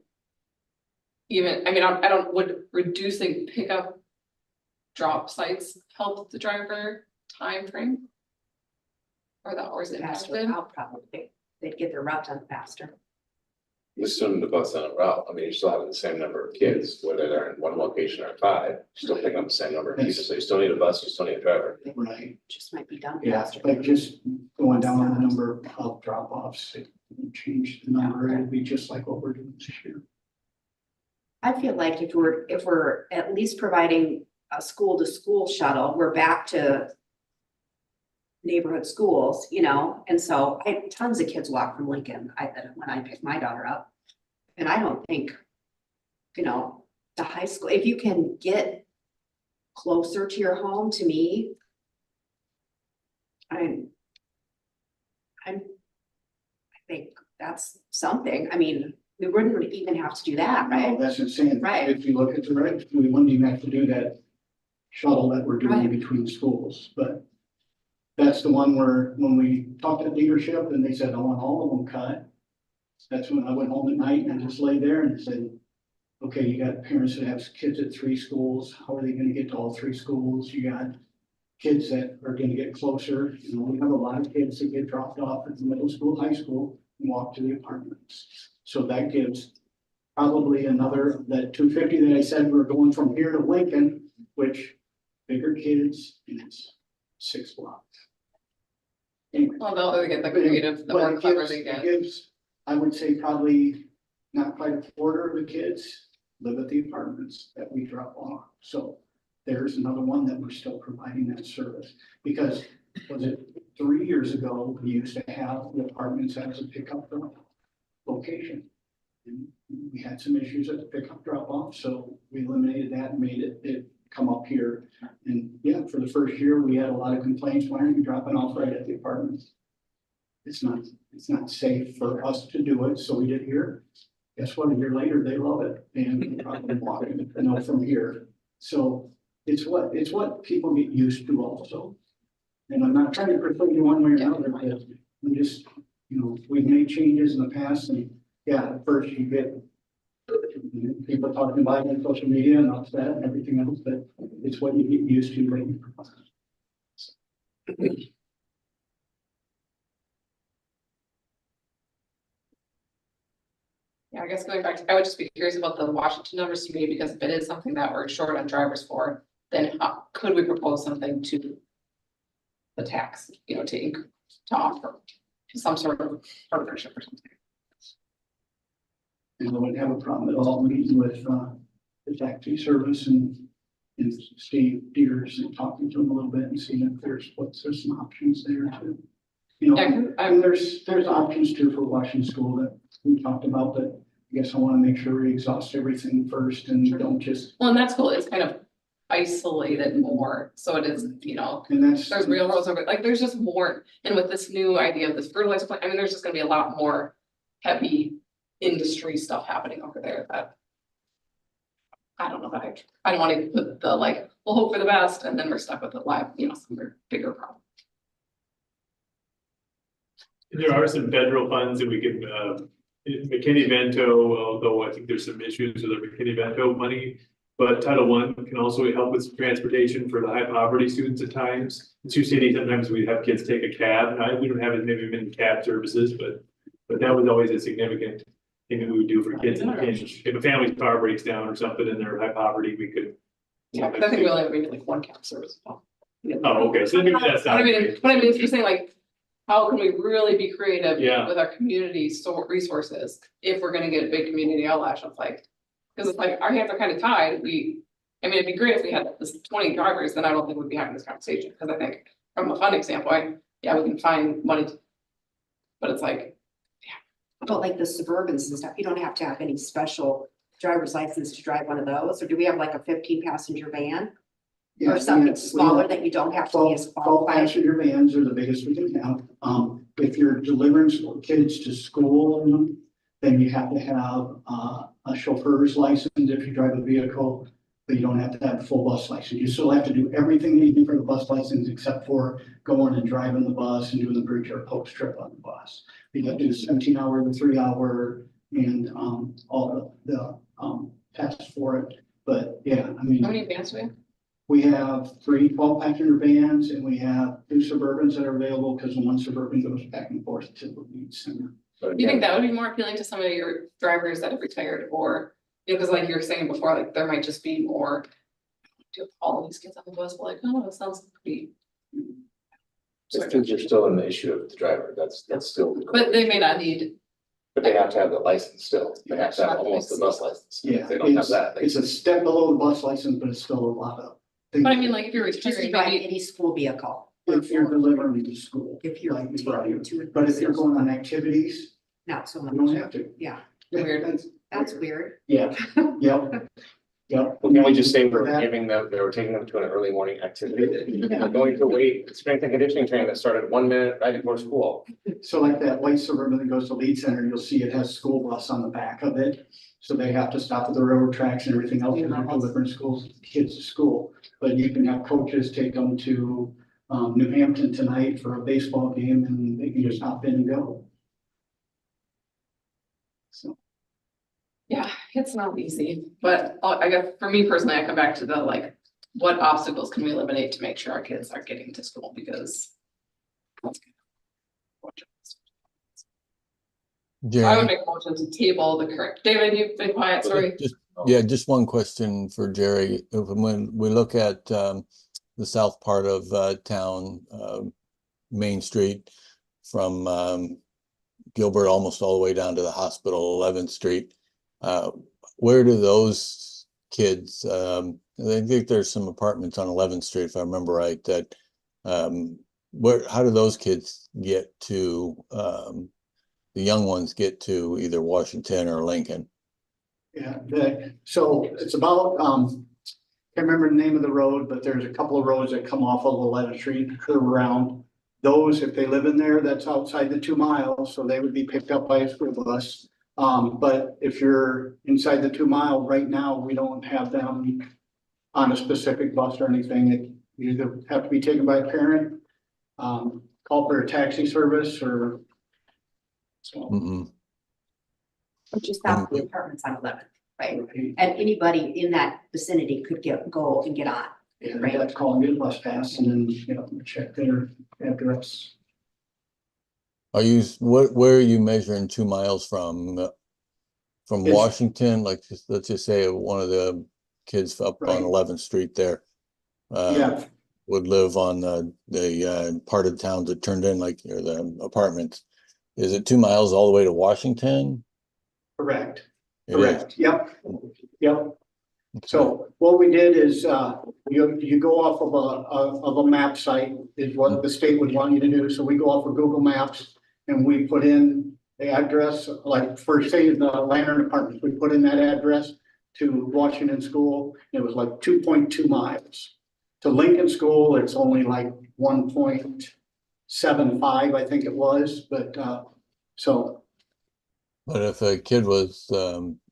even, I mean, I don't, would reducing pickup drop sites help the driver time frame? Or is it Faster impacted? route probably, they'd get their route done faster. Assuming the bus on a route, I mean, you're still having the same number of kids, whether they're in one location or 5, you're still picking up the same number of people, so you still need a bus, you still need a driver. Right, Just might be done yeah, faster. like just going down on the number of drop offs, it would change the number. It'd be just like what we're doing this year. I feel like if we're at least providing a school to school shuttle, we're back to neighborhood schools, you know, and so tons of kids walk from Lincoln, when I pick my daughter up. And I don't think, you know, the high school, if you can get closer to your home, to me, I think that's something. I mean, we wouldn't even have to do that, No, right? that's insane. Right. If you look at the regs, we wouldn't even have to do that shuttle that we're doing Right. between schools, but that's the one where, when we talked to leadership and they said, I want all of them cut. That's when I went home at night and I just lay there and said, okay, you got parents that have kids at 3 schools, how are they gonna get to all 3 schools? You got kids that are gonna get closer, you know, we have a lot of kids that get dropped off at the middle school, high school, and walk to the apartments. So that gives probably another, that 250 that I said, we're going from here to Lincoln, which bigger kids, and it's 6 blocks. Anyway. Well, they'll get the creative, the But more it clever gives, they it get. gives, I would say probably not quite a quarter of the kids live at the apartments that we drop off. So there's another one that we're still providing that service. Because was it 3 years ago, we used to have the apartments as a pickup drop location. And we had some issues at the pickup drop off, so we eliminated that and made it come up here. And yeah, for the first year, we had a lot of complaints, why aren't you dropping off right at the apartments? It's not safe for us to do it, so we did here. Guess what, a year later, they love it, and they're probably walking, you know, from here. So it's what people get used to also. And I'm not trying to persuade you one way or another, but I'm just, you know, we've made changes in the past, and yeah, at first you get people talking about it on social media and upset and everything else, but it's what you get used to when you propose. Yeah, I guess going back to, I would just be curious about the Washington numbers to me, because if it is something that we're short on drivers for, then could we propose something to the tax, you know, to offer some sort of partnership or something? And I wouldn't have a problem at all meeting with the taxi service and Steve Deers and talking to him a little bit and seeing if there's some options there too. You know, Yeah, and there's options too for Washington School that we talked about, but I guess I want to make sure we exhaust everything first and don't just, well, and that's cool, it's kind of isolated more, so it is, you know, and that's. there's railroads over, like, there's just more, and with this new idea of this fertilizer plant, I mean, there's just gonna be a lot more heavy industry stuff happening over there that I don't know, that I don't want to put the like, we'll hope for the best, and then we're stuck with the live, you know, some bigger problem. There are some federal funds that we can, McKinney-Vento, although I think there's some issues with the McKinney-Vento money. But Title I can also help with transportation for the high poverty students at times. In Sioux City, sometimes we have kids take a cab. We don't have as many cab services, but that was always a significant thing that we would do for kids in pinch. If a family's car breaks down or something and they're high poverty, we could. Yeah, but I think we only have maybe like one cab service. Oh, okay, so maybe that's not. What I mean is you're saying like, how can we really be creative Yeah. with our community resources if we're gonna get a big community outlash of like, because it's like our hands are kind of tied. I mean, it'd be great if we had this 20 drivers, then I don't think we'd be having this conversation, because I think from a funding standpoint, yeah, we can find money. But it's like, But like the Suburbans and stuff, you don't have to have any special driver's license to drive one of those, or do we have like a 15-passenger van? Yeah, Or something we have smaller that you don't have to be as 12 qualified? passenger vans are the biggest we can have. If you're delivering kids to school in them, then you have to have a chauffeur's license if you drive a vehicle, but you don't have to have a full bus license. You still have to do everything you need for the bus license except for going and driving the bus and doing the bridge or post trip on the bus. You got to do 17-hour, the 3-hour, and all the tests for it. But yeah, I mean. how many vans do we have? We have 3 12-passenger vans and we have 2 Suburbans that are available because one Suburban goes back and forth to the lead center. But Do you think again, that would be more appealing to some of your drivers that have retired, or, you know, because like you were saying before, like there might just be more. Do all these kids on the bus, like, oh, that sounds pretty. I think you're still in the issue of the driver, that's still. But they may not need, But they have to have the license still, they have to have almost the bus license. Yeah, If they don't have that, it's a step below the bus license, but it's still a lot of things. but I mean, like if you're Just to retiring, drive maybe, any school vehicle. If you're delivering to school. If you're like, taking to and But from if you're school, going on activities, not so you don't much. have to. Yeah, Weird. that's weird. Yeah, yep, yep. Well, can we just say we're For that- giving them, we're taking them to an early morning activity? We're going to wait, strength and conditioning training that started 1 minute right before school. So like that white Suburban that goes to Lead Center, you'll see it has school bus on the back of it. So they have to stop at the railroad tracks and everything else when they're delivering kids to school. But you can have coaches take them to New Hampton tonight for a baseball game and they can just hop in and go. So. Yeah, it's not easy, but I guess for me personally, I come back to the like, what obstacles can we eliminate to make sure our kids are getting to school because. I would Jerry, make a motion to table the current, David, you've been quiet, sorry. just one question for Jerry. When we look at the south part of town, Main Street from Gilbert almost all the way down to the hospital, 11th Street. Where do those kids, I think there's some apartments on 11th Street, if I remember right, that how do those kids get to, the young ones get to either Washington or Lincoln? Yeah, so it's about, can't remember the name of the road, but there's a couple of roads that come off of 11th Street, curve around. Those, if they live in there, that's outside the 2 miles, so they would be picked up by a school bus. But if you're inside the 2 mile, right now, we don't have them on a specific bus or anything. It you either have to be taken by a parent, call for a taxi service or. So, Mhm. Which is not the apartments on 11th, right? And anybody in that vicinity could go and get on. yeah, they have to call and get a bus pass and then, check their address. Where are you measuring 2 miles from? From It's- Washington, like, let's just say one of the kids up on Right. 11th Street there. Yeah, Would live on the part of the town that turned in like, or the apartments. Is it 2 miles all the way to Washington? correct. It is. Correct, yep, yep. So what we did is, you go off of a map site is what the state would want you to do. So we go off of Google Maps and we put in the address, like for say the Lantern Apartments, we put in that address to Washington School. It was like 2.2 miles. To Lincoln School, it's only like 1.75, I think it was, but, so. But if a kid was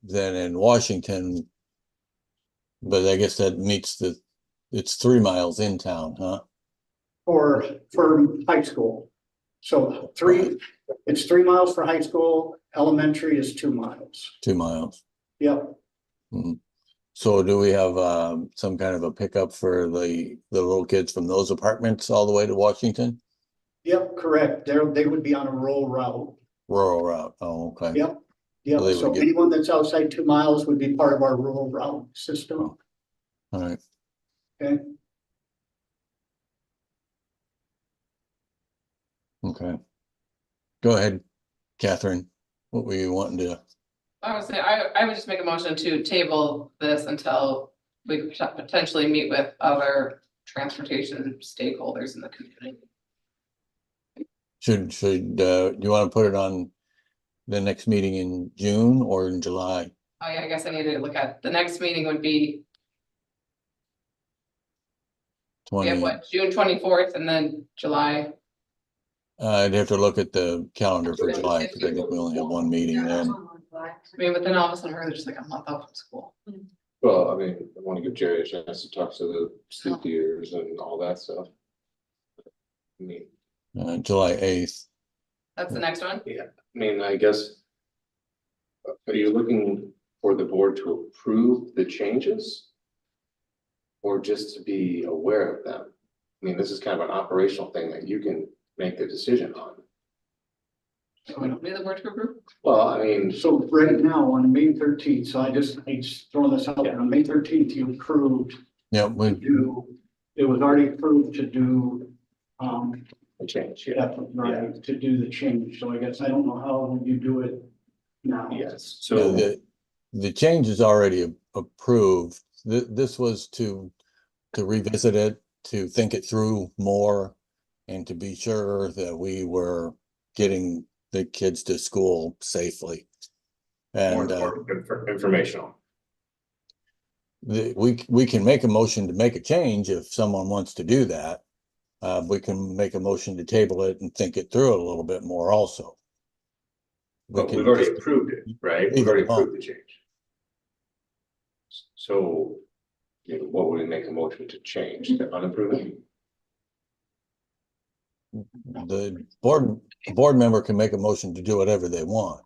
then in Washington, but I guess that meets it's 3 miles in town, huh? For high school. So it's 3 miles for high school, elementary is 2 miles. 2 miles. Yep, So do we have some kind of a pickup for the little kids from those apartments all the way to Washington? yep, correct. They would be on a rural route. Rural route, oh, okay. Yep, So they yep. So would get- anyone that's outside 2 miles would be part of our rural route system. All right, Okay, okay. Go ahead, Catherine. What were you wanting to? I would say, I would just make a motion to table this until we could potentially meet with other transportation stakeholders in the community. Do you want to put it on the next meeting in June or in July? Oh yeah, I guess I need to look at, the next meeting would be, we have 20, what, June 24th and then July. I'd have to look at the calendar for July, because I think we only have one meeting then. I mean, but then all of a sudden we're just like a month out from school. Well, I mean, I want to give Jerry a chance to talk to the student leaders and all that stuff. I mean, July 8th. That's the next one. I guess. Are you looking for the board to approve the changes? Or just to be aware of them? I mean, this is kind of an operational thing that you can make the decision on. We don't need the board to approve. Well, I mean, so right now on May 13th, so I just throwing this out there, on May 13th, you approved Yeah, it was already approved to do, a change, right, to do the change. So I guess I don't know how you do it now. yes, so so. the change is already approved. This was to revisit it, to think it through more, and to be sure that we were getting the kids to school safely. More And important informational. we can make a motion to make a change if someone wants to do that. We can make a motion to table it and think it through a little bit more also. But we've already approved it, right? We've already approved the change. So, what would we make a motion to change, to unapprove it? The board member can make a motion to do whatever they want.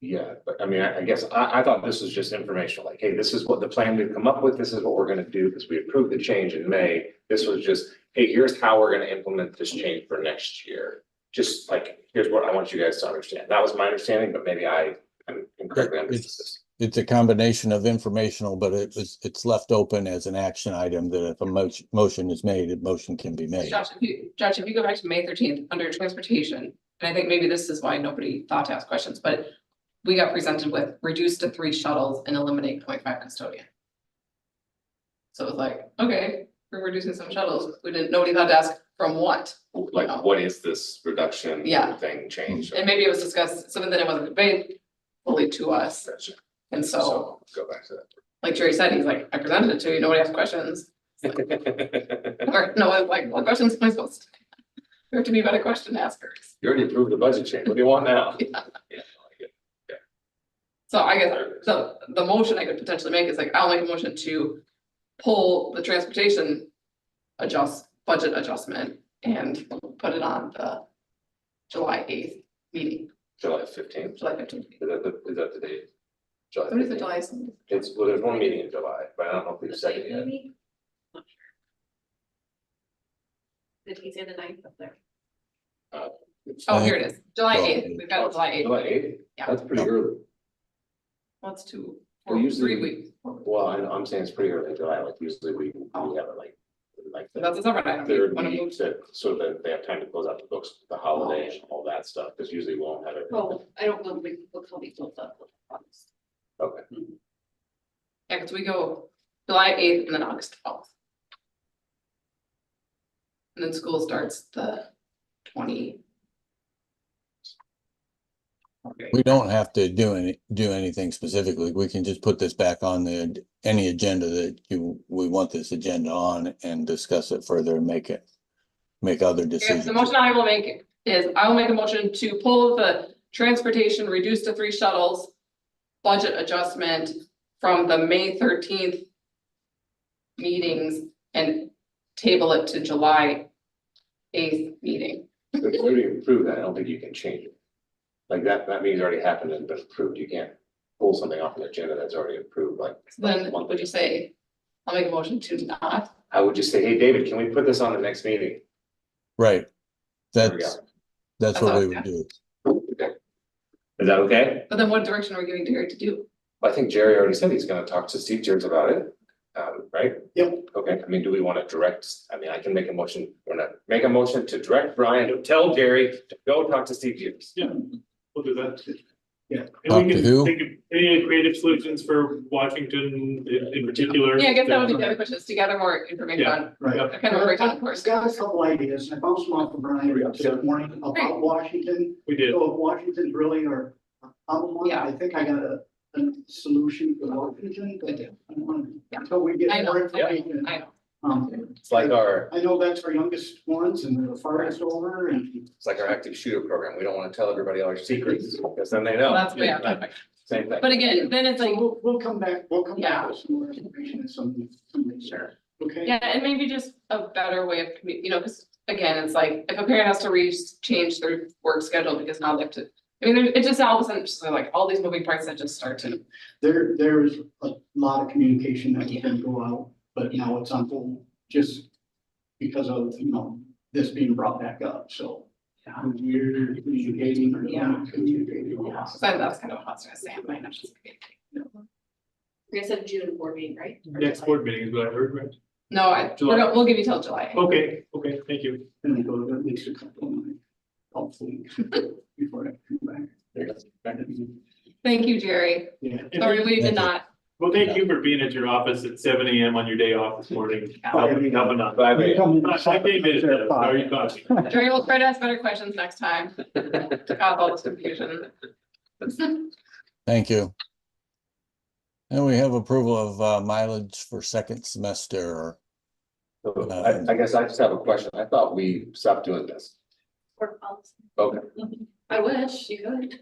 Yeah, but I mean, I guess I thought this was just informational, like, hey, this is what the plan we've come up with, this is what we're gonna do, because we approved the change in May. This was just, hey, here's how we're gonna implement this change for next year. Just like, here's what I want you guys to understand. That was my understanding, but maybe I'm incorrectly understood this. It's a combination of informational, but it's left open as an action item that if a motion is made, a motion can be made. Josh, if you go back to May 13th, under transportation, and I think maybe this is why nobody thought to ask questions, but we got presented with reduce to 3 shuttles and eliminate 0.5 custodian. So it was like, okay, we're reducing some shuttles. Nobody thought to ask from what? Like, what is this reduction Yeah. thing change? And maybe it was discussed, something that it wasn't conveyed fully to us. Gotcha. And so, Go back to like Jerry said, he's like, I presented it to you, nobody asked questions. that. Or no, one's like, what questions am I supposed to? We have to be better question askers. You already approved the budget change, what do you want now? Yeah. Yeah. So I guess the motion I could potentially make is like, I'll make a motion to pull the transportation budget adjustment and put it on the July 8th meeting, July 15th, July 15th. is that the date? July What is the 15th? July? Well, there's one meeting in July, but I don't know if we've said it yet. Maybe? Not sure. Did he say the 9th up there? Oh, here it is, July 8th, we've got it July 8th. July 8th? Yeah. That's pretty early. What's two, Well, usually 3 weeks. Well, I'm saying it's pretty early in July, like usually we have it like So that's a separate item. third Wanna week, move- so that they have time to close out the books, the holiday and all that stuff, because usually we won't have it. Well, I don't know, the books will be filled up. Okay, Yeah, cause we go July 8th and then August 12th. And then school starts the 20. Okay. We don't have to do anything specifically. We can just put this back on any agenda that we want this agenda on and discuss it further and make other Okay, decisions. the motion I will make is I will make a motion to pull the transportation reduced to 3 shuttles. Budget adjustment from the May 13th. Meetings and table it to July 8th meeting. if we already approved that, I don't think you can change it. Like that means it already happened and been approved, you can't pull something off an agenda that's already approved, like. Then would you say, I'll make a motion to not, I would just say, hey, David, can we put this on the next meeting? Right. There we That's That's what we okay. would do. Is that okay? but then what direction are we giving Derek to do? I think Jerry already said he's gonna talk to Steve Gears about it, right? Yep. Okay, I mean, do we wanna direct, I mean, I can make a motion, we're gonna make a motion to direct Brian to tell Jerry to go talk to Steve Gears. Yeah, we'll do that. Yeah. And Talk we to can who? think of any creative solutions for Washington in particular. Yeah, I guess that would be the other question, is to gather more information Yeah. on, Right. kind of a breakdown of I've course. got a couple ideas. I bounced them off of Brian this morning about Washington. We did. So if Washington's really our problem one, Yeah. I think I got a solution for Washington, but I don't want to, Yeah. until we I get know, more information. I know. It's like our I know that's our youngest ones and they're the farthest over and active shooter program, we don't wanna tell everybody all our secrets, because then they know. Well, that's, yeah, Same thing. but again, then it's like, so we'll come back Yeah. with some more information and some. Sure. Okay. yeah, and maybe just a better way of, because again, it's like, if a parent has to change their work schedule because now they have to. I mean, it just all of a sudden, just like all these moving parts that just start to, There's a lot of communication that can go out, but now it's on hold just because of, this being brought back up, so. We're communicating or Yeah. not communicating. so that's kind of what I was gonna say, I might not just. You said June board meeting, right? Or Next July? board meeting is what I heard, right? No, July. we'll give you till July. Okay, thank you. And we go to at least a couple of months, hopefully, before I come back. Thank you, Jerry. Yeah. Sorry, we Thank did you. not. Well, thank you for being at your office at 7 AM on your day off this morning. Helping out. But I mean, I came in, how are you going? Jerry will try to ask better questions next time to cause all this confusion. Thank you. And we have approval of mileage for second semester. I guess I just have a question, I thought we stopped doing this. Board policy. Okay, I wish you could.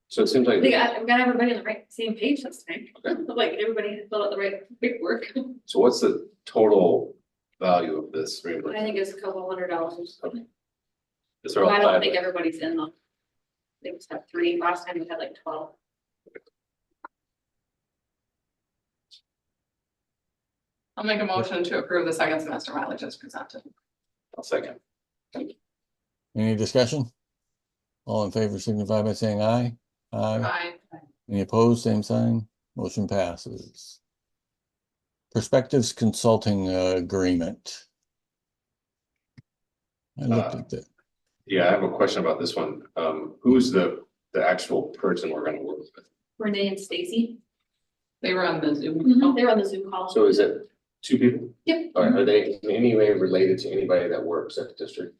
so it seems like. I've got everybody on the right, same page this time. Like, everybody filled out the right paperwork. So what's the total value of this I reimbursement? think it's a couple $100. Is there all I don't five? think everybody's in though. They just had 3, last time we had like 12. I'll make a motion to approve the second semester mileage as presented. I'll second. Any discussion? All in favor signify by saying aye. Aye. Any opposed, same sign, motion passes. Perspectives Consulting Agreement. I looked at that. Yeah, I have a question about this one. Who's the actual person we're gonna work with? Renee and Stacy. They were on the Zoom. They were on the Zoom call. So is it 2 people? Yep. Or are they in any way related to anybody that works at the district?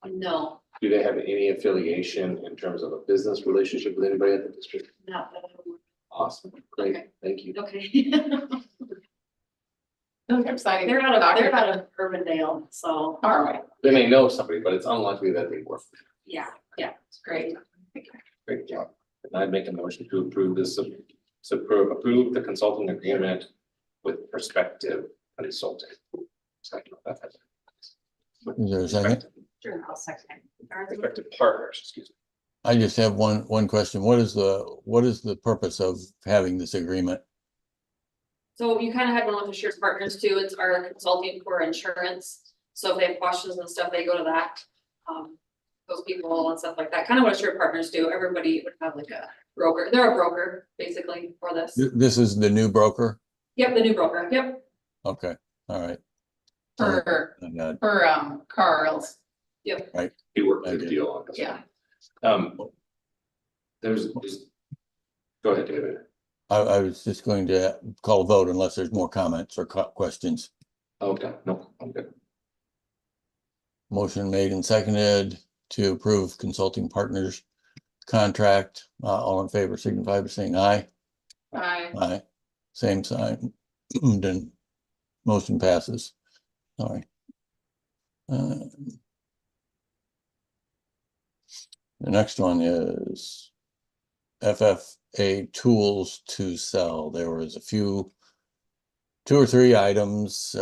No, Do they have any affiliation in terms of a business relationship with anybody at the district? not that I would. Awesome, great, Okay. thank you. Okay. Exciting. They're out of Urbandale, so, All right, They may know somebody, but it's unlikely that they work. yeah. it's great. Great job. And I'd make a motion to approve this, approve the consulting agreement with Perspective Consulting. Second. Is there a second? Sure, I'll second. Perspective Partners, excuse me. I just have one question. What is the purpose of having this agreement? So you kind of had one with the Shared Partners too. It's our consulting for insurance. So if they have questions and stuff, they go to that. Those people and stuff like that, kind of what Shared Partners do. Everybody would have like a broker. They're a broker basically for this. This is the new broker? Yep, the new broker. Yep. Okay, all right. For Carl's, He worked a deal on this. yeah. There's, go ahead, David. I was just going to call a vote unless there's more comments or questions. Okay, no, I'm good. Motion made and seconded to approve Consulting Partners contract. All in favor signify by saying aye. Aye. Aye. Same sign. Then motion passes. Sorry. The next one is FFA tools to sell. There was a few, 2 or 3 items.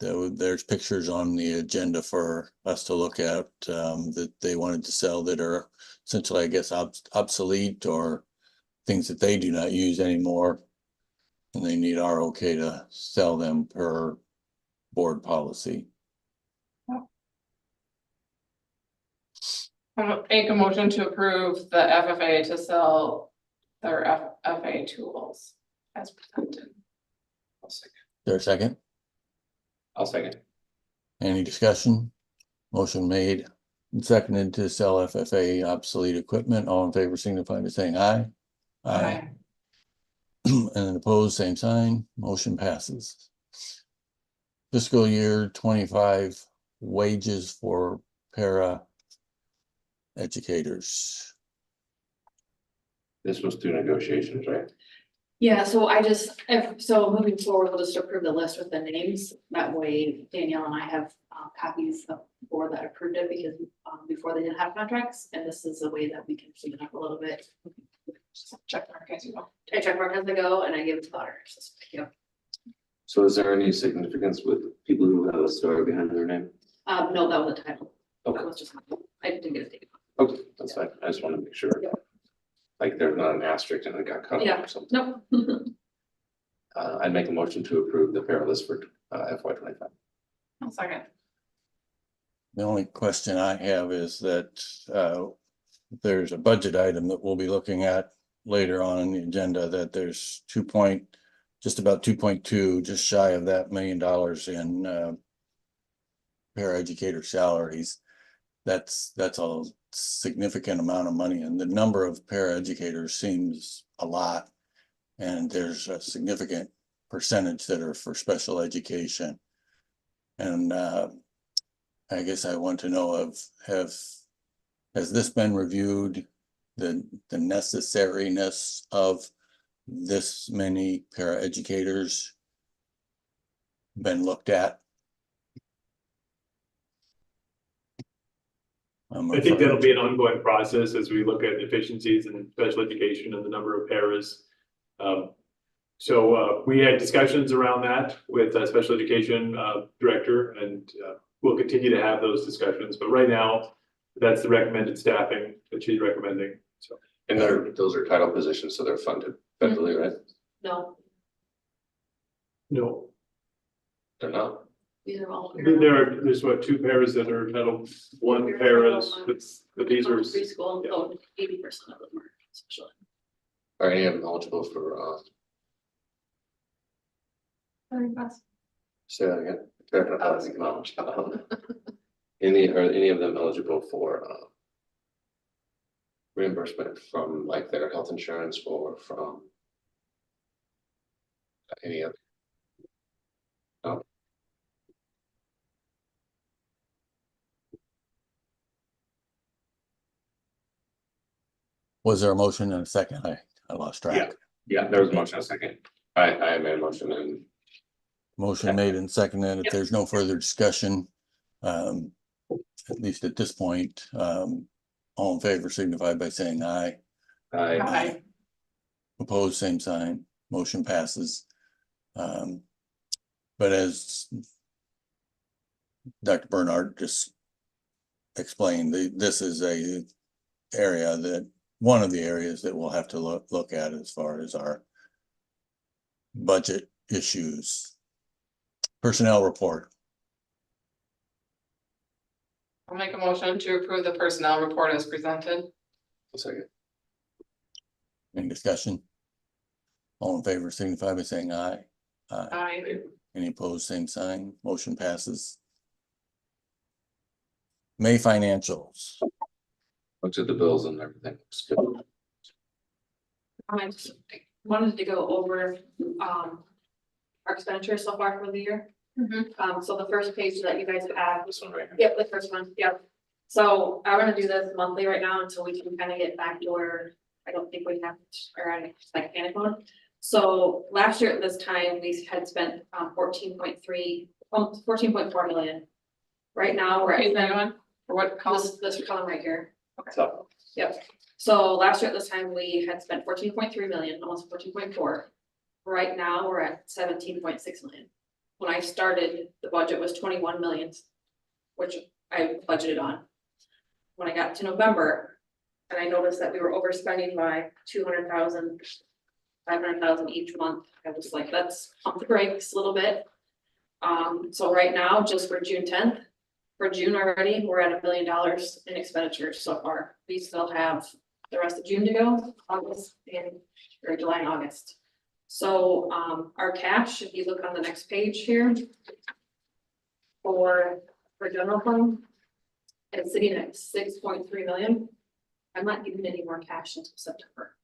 There's pictures on the agenda for us to look at that they wanted to sell that are essentially, I guess, obsolete or things that they do not use anymore. And they need our okay to sell them per board policy. I'll make a motion to approve the FFA to sell their FFA tools as presented. I'll second. There a second? I'll second. Any discussion? Motion made and seconded to sell FFA obsolete equipment. All in favor signify by saying aye. Aye. And opposed, same sign. Motion passes. Fiscal year 25 wages for para educators. This was through negotiations, right? Yeah, so so moving forward, we'll just approve the list with the names. That way Danielle and I have copies of the board that approved it because before they didn't have contracts. And this is a way that we can clean it up a little bit. Check mark as you go. I check mark as I go and I give it to the auditors. Yep. So is there any significance with people who have a story behind their name? No, that was a title. Okay. That was just, I didn't get it taken. Okay, that's fine. I just want to make sure. Like there's not an asterisk and it got cut off or something. Nope. I'd make a motion to approve the para list for FY 25. I'll second. The only question I have is that there's a budget item that we'll be looking at later on in the agenda that there's just about 2.2, just shy of that $1 million in paraeducator salaries. That's a significant amount of money, and the number of paraeducators seems a lot. And there's a significant percentage that are for special education. And I guess I want to know has this been reviewed, the necessariness of this many paraeducators been looked at? I think that'll be an ongoing process as we look at efficiencies in special education and the number of paras. So we had discussions around that with a special education director, and we'll continue to have those discussions. But right now, That's the recommended staffing that she's recommending, so. And those are title positions, so they're funded federally, right? No, No, They're not. these are all. there's what, two pairs that are Title I paras, but these are. Preschool, oh, 80% of them are special. Are any of them eligible for, say that again? Are any of them eligible for, reimbursement from like their health insurance or from any of? Was there a motion and a second? I lost track. Yeah, there was a motion, a second. I made a motion and Motion made and seconded. If there's no further discussion, at least at this point, all in favor signify by saying aye. I, Aye. Opposed, same sign. Motion passes. But as Dr. Bernard just explained, this is a area that, one of the areas that we'll have to look at as far as our budget issues. Personnel report. I'll make a motion to approve the personnel report as presented. a second. Any discussion? All in favor signify by saying aye. Aye. Any opposed, same sign. Motion passes. May financials. Looked at the bills and everything. It's good. I just wanted to go over, our expenditures so far for the year. So the first page that you guys have, This one right here. yep, the first one, yep. So I'm gonna do this monthly right now until we can kind of get back to where I don't think we have, or I like panic mode. So last year at this time, we had spent 14.4 million. Right now, we're Is that at one? Or what column? this column right here. So, Yep, so last year at this time, we had spent 14.3 million, almost 14.4. Right now, we're at 17.6 million. When I started, the budget was 21 million, which I budgeted on. When I got to November, and I noticed that we were overspending by 200,000, 500,000 each month, I was like, let's pump the brakes a little bit. So right now, just for June 10th, for June already, we're at $1 million in expenditures so far. We still have the rest of June to go, August and, or July and August. So, our cash, if you look on the next page here. For general fund. It's sitting at 6.3 million. I'm not giving any more cash until September.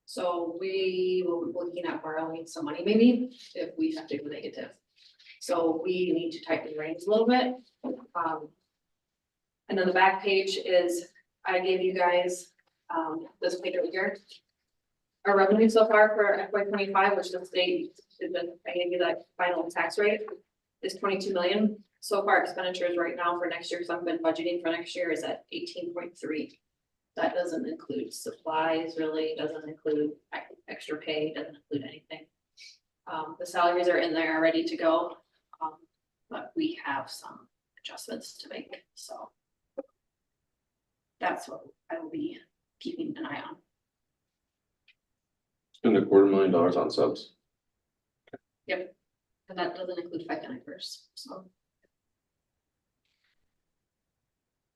So we will be looking at borrowing some money maybe if we have to go negative. So we need to tighten the reins a little bit. And then the back page is, I gave you guys, this page over here. Our revenue so far for FY 25, which the state, I gave you that final tax rate, is 22 million. So far expenditures right now for next year, because I've been budgeting for next year, is at 18.3. That doesn't include supplies, really, doesn't include extra pay, doesn't include anything. The salaries are in there ready to go, but we have some adjustments to make, so. That's what I will be keeping an eye on. Spend $250,000 on subs. And that doesn't include FICA numbers, so.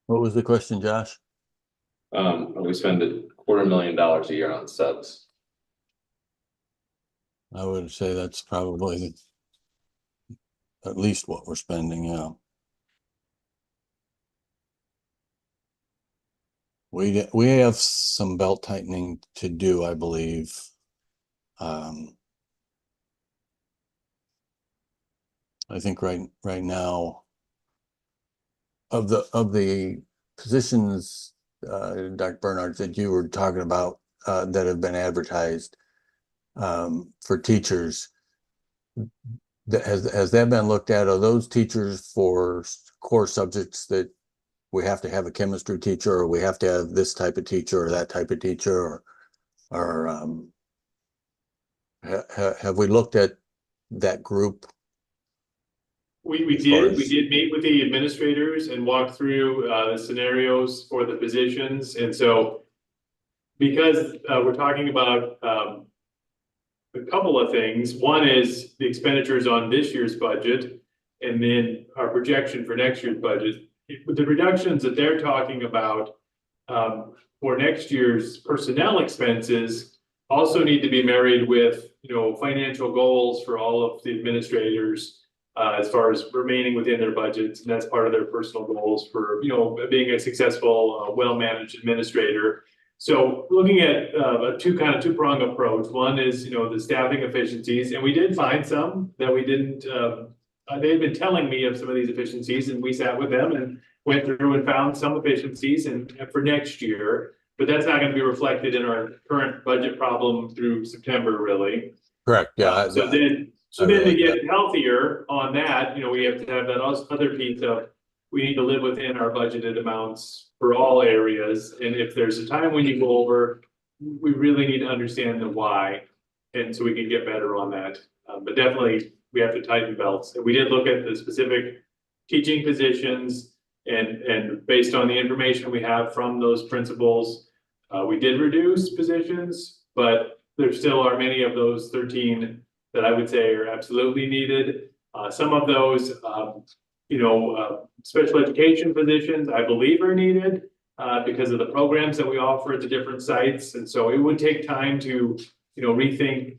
What was the question, Josh? We spend $250,000 a year on subs. I would say that's probably at least what we're spending, yeah. We have some belt tightening to do, I believe. I think right now of the positions, Dr. Bernard, that you were talking about, that have been advertised, for teachers, has that been looked at? Are those teachers for core subjects that we have to have a chemistry teacher, or we have to have this type of teacher or that type of teacher, or have we looked at that group? We As far did, as- we did meet with the administrators and walk through the scenarios for the positions, and so. Because we're talking about a couple of things. One is the expenditures on this year's budget, and then our projection for next year's budget. The reductions that they're talking about for next year's personnel expenses also need to be married with, you know, financial goals for all of the administrators as far as remaining within their budgets, and that's part of their personal goals for, you know, being a successful, well-managed administrator. So looking at a two-prong approach, one is, you know, the staffing efficiencies, and we did find some that we didn't, they had been telling me of some of these efficiencies, and we sat with them and went through and found some efficiencies and for next year. But that's not gonna be reflected in our current budget problem through September, really. Correct, yeah. So then I to really get healthier on that, you know, we have to have that other piece of, we need to live within our budgeted amounts for all areas. And if there's a time when you go over, we really need to understand the why. And so we can get better on that. But definitely, we have to tighten belts. And we did look at the specific teaching positions, and based on the information we have from those principals, we did reduce positions, but there still are many of those 13 that I would say are absolutely needed. Some of those, special education positions, I believe are needed because of the programs that we offer at the different sites. And so it would take time to, you know, rethink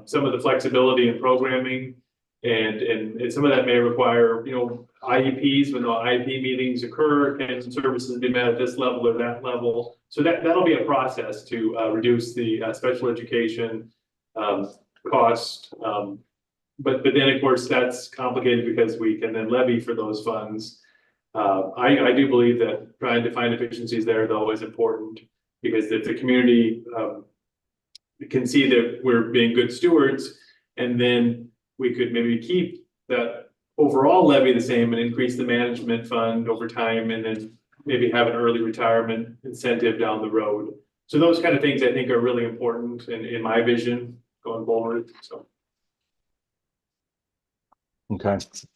some of the flexibility in programming. And some of that may require, you know, IEPs, when the IEP meetings occur, can services be met at this level or that level? So that'll be a process to reduce the special education cost. But then, of course, that's complicated because we can then levy for those funds. I do believe that trying to find efficiencies there, though, is important, because if the community can see that we're being good stewards, and then we could maybe keep that overall levy the same and increase the management fund over time, and then maybe have an early retirement incentive down the road. So those kind of things I think are really important in my vision going forward, so. Okay. Is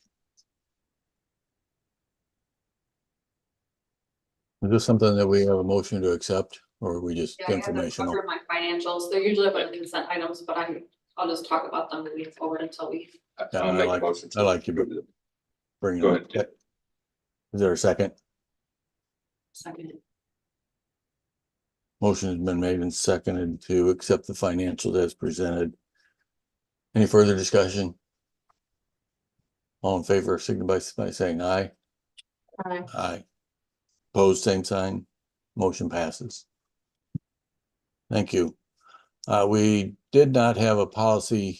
this something that we have a motion to accept, or are we just Yeah, I have them informational? covered in my financials. They're usually up on consent items, but I'll just talk about them moving forward until we. Yeah, I'll make a motion to I like you approve it. bringing Go it up. Is there a second? Second. Motion has been made and seconded to accept the financials as presented. Any further discussion? All in favor, signify by saying aye. Aye. Aye. Opposed, same sign. Motion passes. Thank you. We did not have a policy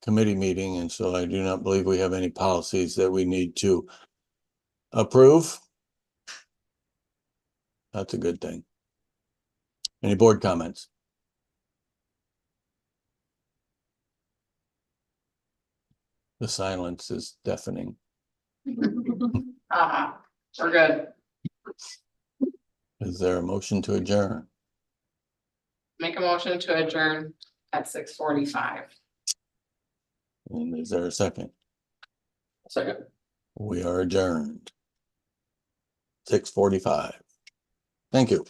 committee meeting, and so I do not believe we have any policies that we need to approve. That's a good thing. Any board comments? The silence is deafening. We're good. Is there a motion to adjourn? Make a motion to adjourn at 6:45. And is there a second? Second. We are adjourned. 6:45. Thank you.